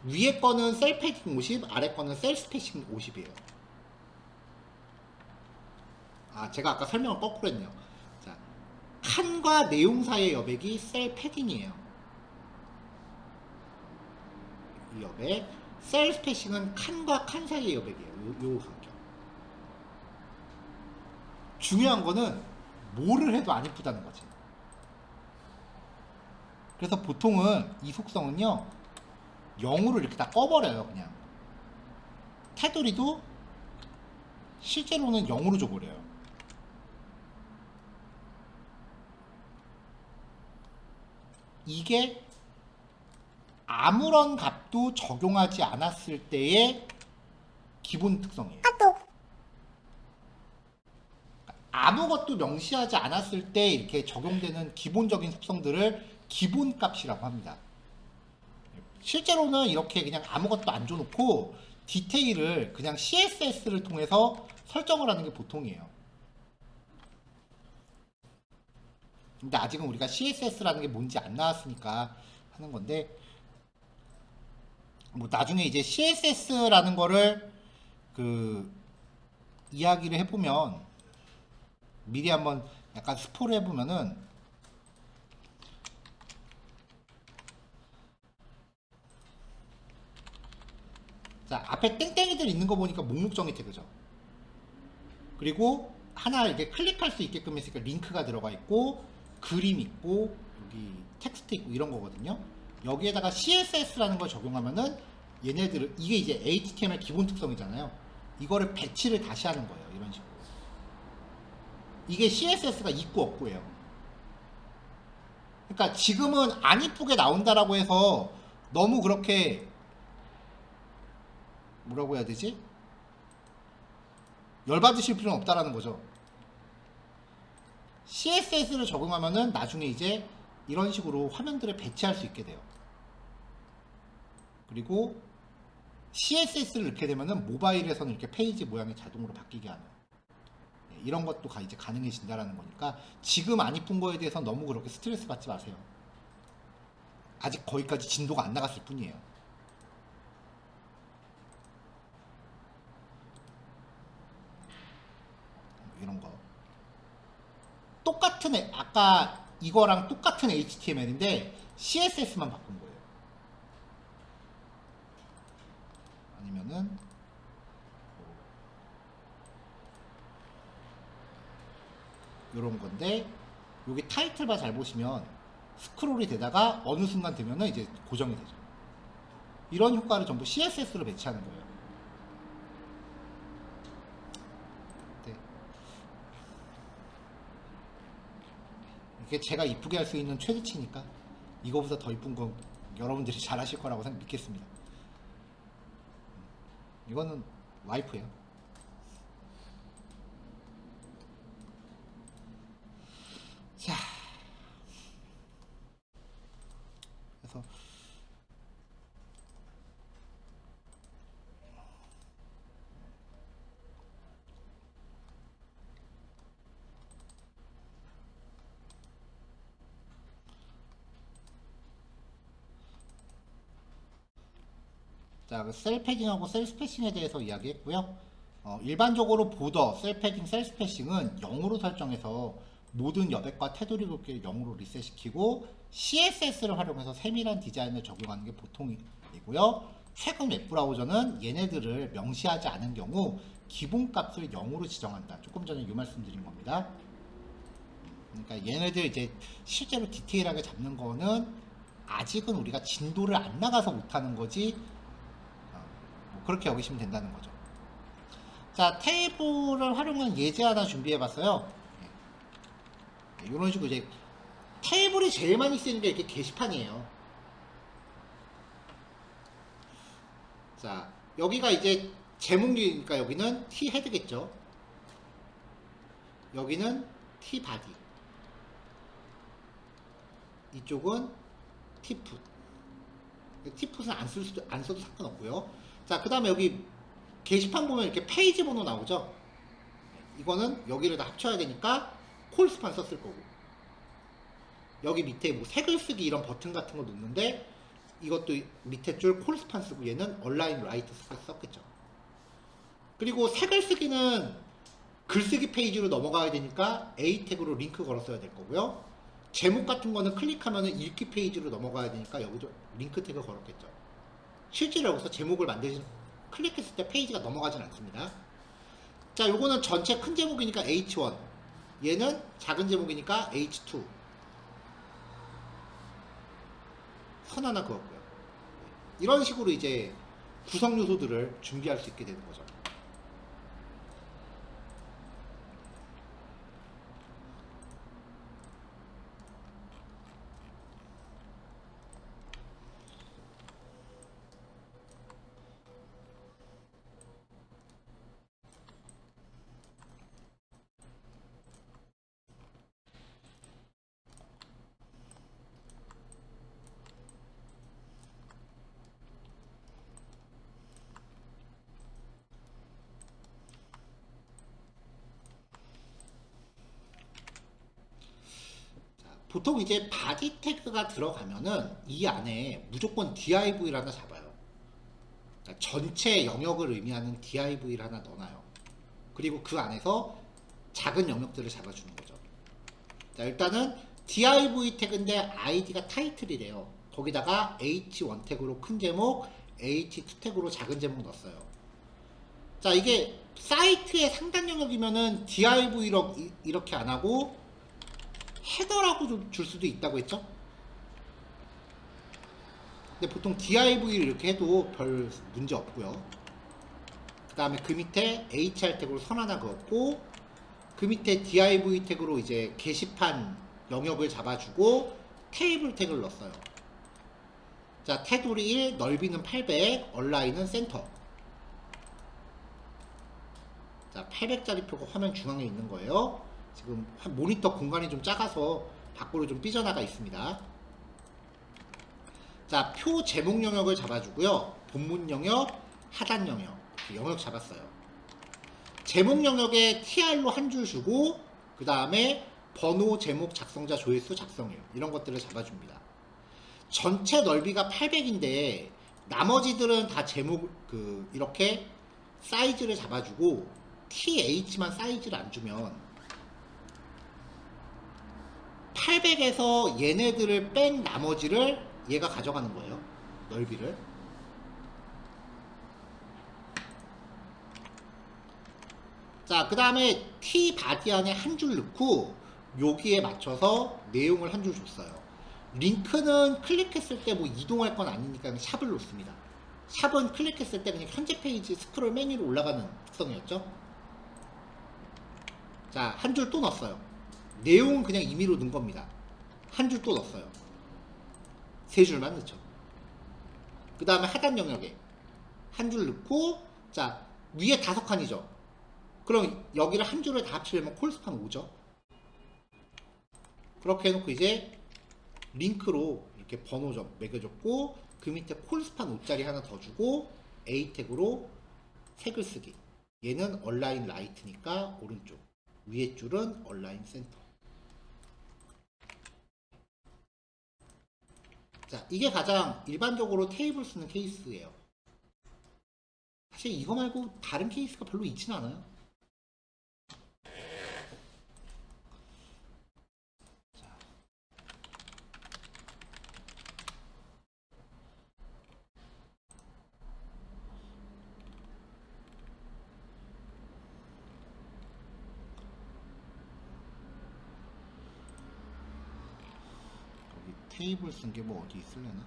위에 거는 셀 패딩 50, 아래 거는 셀 스패싱 50이에요. 제가 아까 설명을 거꾸로 했네요. 자, 칸과 내용 사이의 여백이 셀 패딩이에요. 이 여백. 셀 스패싱은 칸과 칸 사이의 여백이에요. 요 간격. 중요한 거는 뭐를 해도 안 이쁘다는 거지. 그래서 보통은 이 속성은요 0으로 이렇게 다 꺼버려요. 그냥 테두리도 실제로는 0으로 줘버려요. 이게 아무런 값도 적용하지 않았을 때의 기본 특성이에요. 아무것도 명시하지 않았을 때 이렇게 적용되는 기본적인 속성들을 기본값이라고 합니다. 실제로는 이렇게 그냥 아무것도 안 줘놓고 디테일을 그냥 CSS를 통해서 설정을 하는 게 보통이에요. 근데 아직은 우리가 CSS라는 게 뭔지 안 나왔으니까 하는 건데, 뭐 나중에 이제 CSS라는 거를 이야기를 해보면, 미리 한번 약간 스포를 해보면은, 자, 앞에 땡땡이들 있는 거 보니까 목록 정의 태그죠. 그리고 하나 이렇게 클릭할 수 있게끔 했으니까 링크가 들어가 있고, 그림 있고, 여기 텍스트 있고 이런 거거든요. 여기에다가 CSS라는 걸 적용하면은 얘네들은, 이게 이제 HTML 기본 특성이잖아요. 이거를 배치를 다시 하는 거예요. 이런 식으로. 이게 CSS가 있고 없고예요. 그러니까 지금은 안 이쁘게 나온다라고 해서 너무 그렇게 뭐라고 해야 되지? 열받으실 필요는 없다라는 거죠. CSS를 적용하면은 나중에 이제 이런 식으로 화면들을 배치할 수 있게 돼요. 그리고 CSS를 넣게 되면은 모바일에서는 이렇게 페이지 모양이 자동으로 바뀌게 하는 이런 것도 이제 가능해진다라는 거니까 지금 안 이쁜 거에 대해서 너무 그렇게 스트레스 받지 마세요. 아직 거기까지 진도가 안 나갔을 뿐이에요. 이런 거 똑같은 아까 이거랑 똑같은 HTML인데 CSS만 바꾼 거예요. 아니면은 이런 건데 여기 타이틀바 잘 보시면 스크롤이 되다가 어느 순간 되면은 이제 고정이 되죠. 이런 효과를 전부 CSS로 배치하는 거예요. 네. 이게 제가 이쁘게 할 수 있는 최대치니까 이거보다 더 이쁜 건 여러분들이 잘 하실 거라고 믿겠습니다. 이거는 와이프예요. 자, 그래서 자, 셀 패딩하고 셀 스패싱에 대해서 이야기했고요. 일반적으로 보더, 셀 패딩, 셀 스패싱은 0으로 설정해서 모든 여백과 테두리 굵기를 0으로 리셋시키고 CSS를 활용해서 세밀한 디자인을 적용하는 게 보통이고요. 최근 웹브라우저는 얘네들을 명시하지 않은 경우 기본값을 0으로 지정한다. 조금 전에 이 말씀드린 겁니다. 그러니까 얘네들 이제 실제로 디테일하게 잡는 거는 아직은 우리가 진도를 안 나가서 못하는 거지 뭐 그렇게 여기시면 된다는 거죠. 자, 테이블을 활용한 예제 하나 준비해 봤어요. 이런 식으로 이제 테이블이 제일 많이 쓰이는 게 이렇게 게시판이에요. 자, 여기가 이제 제목이니까 여기는 T 헤드겠죠. 여기는 T 바디. 이쪽은 T 풋. T 풋은 안 써도 상관없고요. 자, 그 다음에 여기 게시판 보면 이렇게 페이지 번호 나오죠. 이거는 여기를 다 합쳐야 되니까 콜스판 썼을 거고, 여기 밑에 뭐 색을 쓰기 이런 버튼 같은 거 놓는데 이것도 밑에 줄 콜스판 쓰고 얘는 얼라인 라이트 썼겠죠. 그리고 색을 쓰기는 글쓰기 페이지로 넘어가야 되니까 A 태그로 링크 걸었어야 될 거고요. 제목 같은 거는 클릭하면 읽기 페이지로 넘어가야 되니까 여기도 링크 태그 걸었겠죠. 실제로 여기서 제목을 클릭했을 때 페이지가 넘어가진 않습니다. 자, 요거는 전체 큰 제목이니까 H1, 얘는 작은 제목이니까 H2 선 하나 그었고요. 이런 식으로 이제 구성 요소들을 준비할 수 있게 되는 거죠. 보통 이제 바디 태그가 들어가면은 이 안에 무조건 div를 하나 잡아요. 그러니까 전체 영역을 의미하는 div를 하나 넣어놔요. 그리고 그 안에서 작은 영역들을 잡아주는 거죠. 자, 일단은 div 태그인데 id가 타이틀이래요. 거기다가 h1 태그로 큰 제목, h2 태그로 작은 제목 넣었어요. 자, 이게 사이트의 상단 영역이면은 div 이렇게 안 하고 헤더라고 좀 줄 수도 있다고 했죠? 근데 보통 div를 이렇게 해도 별 문제 없고요. 그 다음에 그 밑에 hr 태그로 선 하나 그었고, 그 밑에 div 태그로 이제 게시판 영역을 잡아주고 테이블 태그를 넣었어요. 자, 테두리 1, 넓이는 800, 얼라인은 센터. 자, 800짜리 표가 화면 중앙에 있는 거예요. 지금 모니터 공간이 좀 작아서 밖으로 좀 삐져나가 있습니다. 자, 표 제목 영역을 잡아주고요. 본문 영역, 하단 영역, 이렇게 영역 잡았어요. 제목 영역에 TR로 한 줄 주고, 그 다음에 번호, 제목, 작성자, 조회수, 작성일 이런 것들을 잡아줍니다. 전체 넓이가 800인데 나머지들은 다 제목 이렇게 사이즈를 잡아주고 TH만 사이즈를 안 주면 800에서 얘네들을 뺀 나머지를 얘가 가져가는 거예요. 넓이를. 자, 그 다음에 T 바디 안에 한 줄 넣고 여기에 맞춰서 내용을 한 줄 줬어요. 링크는 클릭했을 때 뭐 이동할 건 아니니까 그냥 샵을 놓습니다. 샵은 클릭했을 때 그냥 현재 페이지 스크롤 메뉴로 올라가는 특성이었죠. 자, 한 줄 또 넣었어요. 내용은 그냥 임의로 넣은 겁니다. 한 줄 또 넣었어요. 세 줄만 넣죠. 그 다음에 하단 영역에 한 줄 넣고, 자, 위에 5칸이죠. 그럼 여기를 한 줄을 다 합치려면 콜스판 5죠. 그렇게 해놓고 이제 링크로 이렇게 번호 좀 매겨줬고, 그 밑에 콜스판 5짜리 하나 더 주고 A 태그로 색을 쓰기. 얘는 얼라인 라이트니까 오른쪽, 위에 줄은 얼라인 센터. 자, 이게 가장 일반적으로 테이블 쓰는 케이스예요. 사실 이거 말고 다른 케이스가 별로 있지는 않아요. 테이블 쓴 게 뭐 어디 있을래나?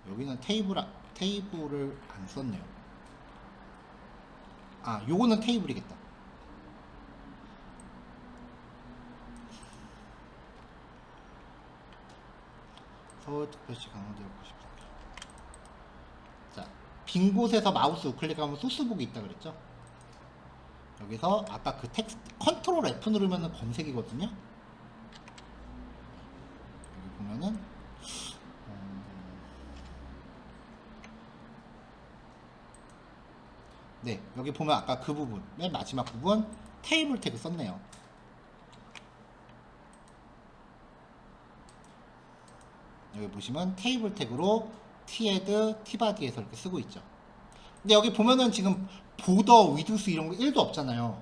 여기는 테이블을 안 썼네요. 아, 요거는 테이블이겠다. 서울특별시 강화되고 싶습니다. 자, 빈 곳에서 마우스 우클릭하면 소스북이 있다 그랬죠? 여기서 아까 그 텍스트 컨트롤 F 누르면은 검색이거든요. 보면은 네, 여기 보면 아까 그 부분, 맨 마지막 부분 테이블 태그 썼네요. 여기 보시면 테이블 태그로 tAdd, tbody에서 이렇게 쓰고 있죠. 근데 여기 보면은 지금 보더, 위드스 이런 거 1도 없잖아요.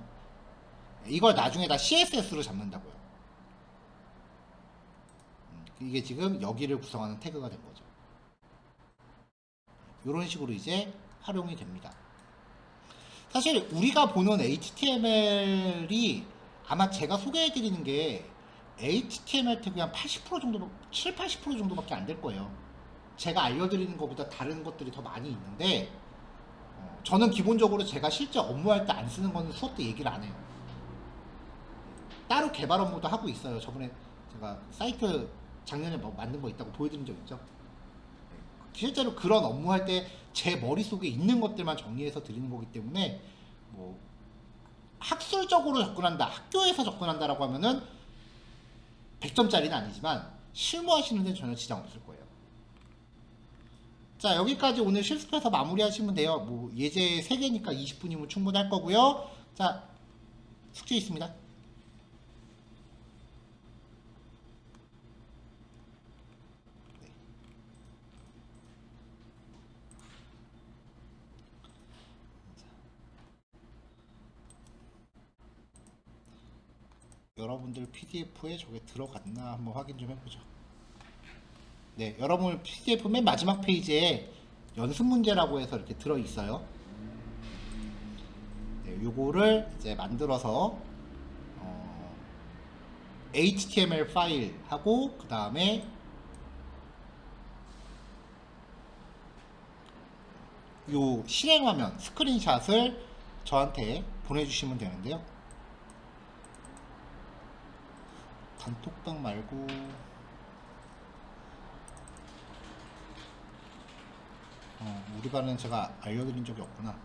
이걸 나중에 다 CSS로 잡는다고요. 이게 지금 여기를 구성하는 태그가 된 거죠. 이런 식으로 이제 활용이 됩니다. 사실 우리가 보는 HTML이 아마 제가 소개해드리는 게 HTML 태그의 한 80% 정도, 7, 80% 정도밖에 안 될 거예요. 제가 알려드리는 것보다 다른 것들이 더 많이 있는데, 저는 기본적으로 제가 실제 업무할 때 안 쓰는 거는 수업 때 얘기를 안 해요. 따로 개발 업무도 하고 있어요. 저번에 제가 사이트 작년에 뭐 만든 거 있다고 보여드린 적 있죠. 실제로 그런 업무할 때 제 머릿속에 있는 것들만 정리해서 드리는 거기 때문에 뭐 학술적으로 접근한다, 학교에서 접근한다라고 하면은 100점짜리는 아니지만 실무하시는 데는 전혀 지장 없을 거예요. 자, 여기까지 오늘 실습해서 마무리하시면 돼요. 뭐 예제 3개니까 20분이면 충분할 거고요. 자, 숙제 있습니다. 여러분들 PDF에 저게 들어갔나 한번 확인 좀 해보죠. 네, 여러분 PDF 맨 마지막 페이지에 연습 문제라고 해서 이렇게 들어 있어요. 네, 요거를 이제 만들어서 HTML 파일 하고 그 다음에 요 실행 화면 스크린샷을 저한테 보내주시면 되는데요. 단톡방 말고 우리 반은 제가 알려드린 적이 없구나.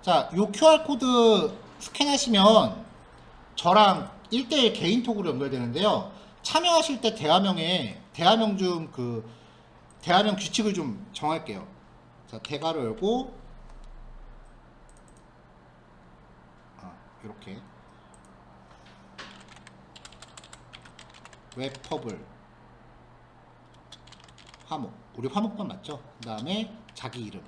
자, 요 QR코드 스캔하시면 저랑 1대1 개인톡으로 연결되는데요. 참여하실 때 대화명 중 대화명 규칙을 좀 정할게요. 자, 대괄호 열고, 이렇게. 웹퍼블. 화목. 우리 화목반 맞죠? 그 다음에 자기 이름.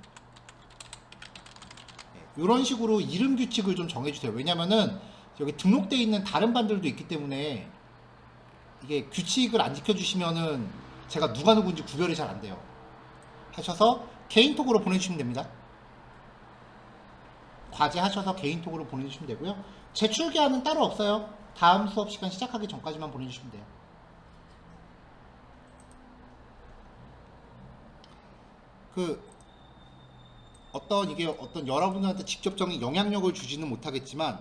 이런 식으로 이름 규칙을 좀 정해주세요. 왜냐면은 여기 등록되어 있는 다른 반들도 있기 때문에 이게 규칙을 안 지켜주시면은 제가 누가 누군지 구별이 잘 안 돼요. 하셔서 개인톡으로 보내주시면 됩니다. 과제 하셔서 개인톡으로 보내주시면 되고요. 제출기한은 따로 없어요. 다음 수업 시간 시작하기 전까지만 보내주시면 돼요. 어떤 여러분들한테 직접적인 영향력을 주지는 못하겠지만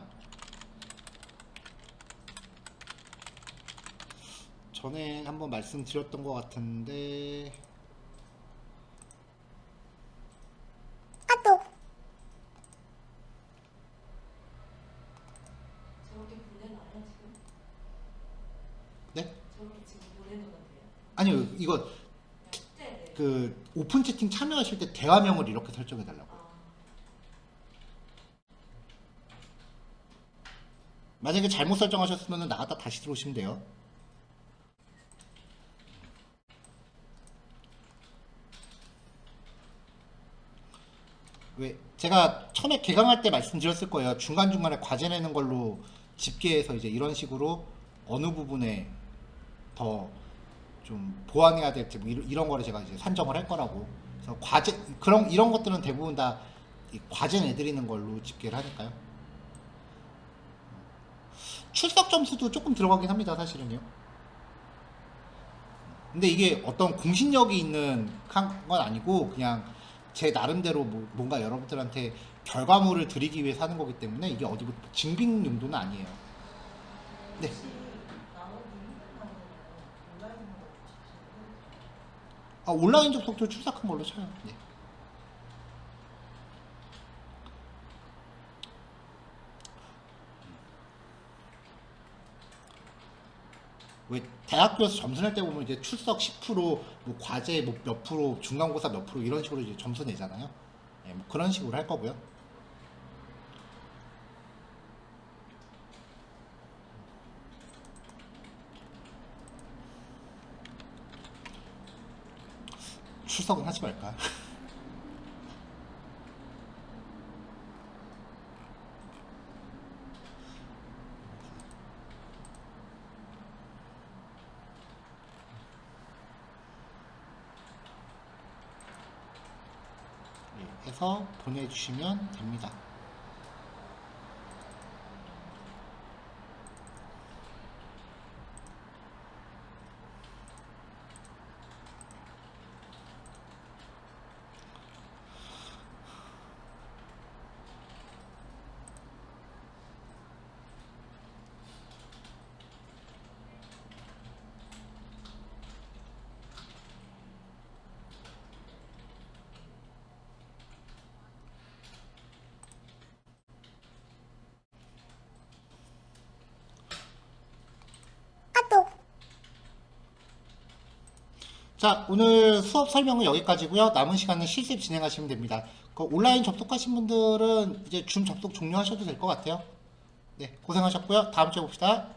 전에 한번 말씀드렸던 것 같은데 저렇게 보내나요 지금? 네? 저렇게 지금 보내는 건데요? 아니요, 이거 네. 오픈 채팅 참여하실 때 대화명을 이렇게 설정해 달라고. 만약에 잘못 설정하셨으면 나갔다 다시 들어오시면 돼요. 왜 제가 처음에 개강할 때 말씀드렸을 거예요. 중간중간에 과제 내는 걸로 집계해서 이제 이런 식으로 어느 부분에 더 좀 보완해야 될지 뭐 이런 거를 제가 이제 산정을 할 거라고. 그래서 과제 이런 것들은 대부분 다 이 과제 내드리는 걸로 집계를 하니까요. 출석 점수도 조금 들어가긴 합니다, 사실은요. 근데 이게 어떤 공신력이 있는 건 아니고 그냥 제 나름대로 뭔가 여러분들한테 결과물을 드리기 위해서 하는 거기 때문에 이게 어디 증빙 용도는 아니에요. 네. 혹시 나오기 힘든 날에는 온라인으로 주시는 온라인 접속도 출석한 걸로 쳐요. 네. 왜 대학교에서 점수 낼 때 보면 이제 출석 10%, 뭐 과제 뭐 몇 프로, 중간고사 몇 프로 이런 식으로 이제 점수 내잖아요. 네, 뭐 그런 식으로 할 거고요. 출석은 하지 말까? 네, 해서 보내주시면 됩니다. 자, 오늘 수업 설명은 여기까지고요. 남은 시간은 실습 진행하시면 됩니다. 온라인 접속하신 분들은 이제 줌 접속 종료하셔도 될 것 같아요. 네, 고생하셨고요. 다음 주에 봅시다.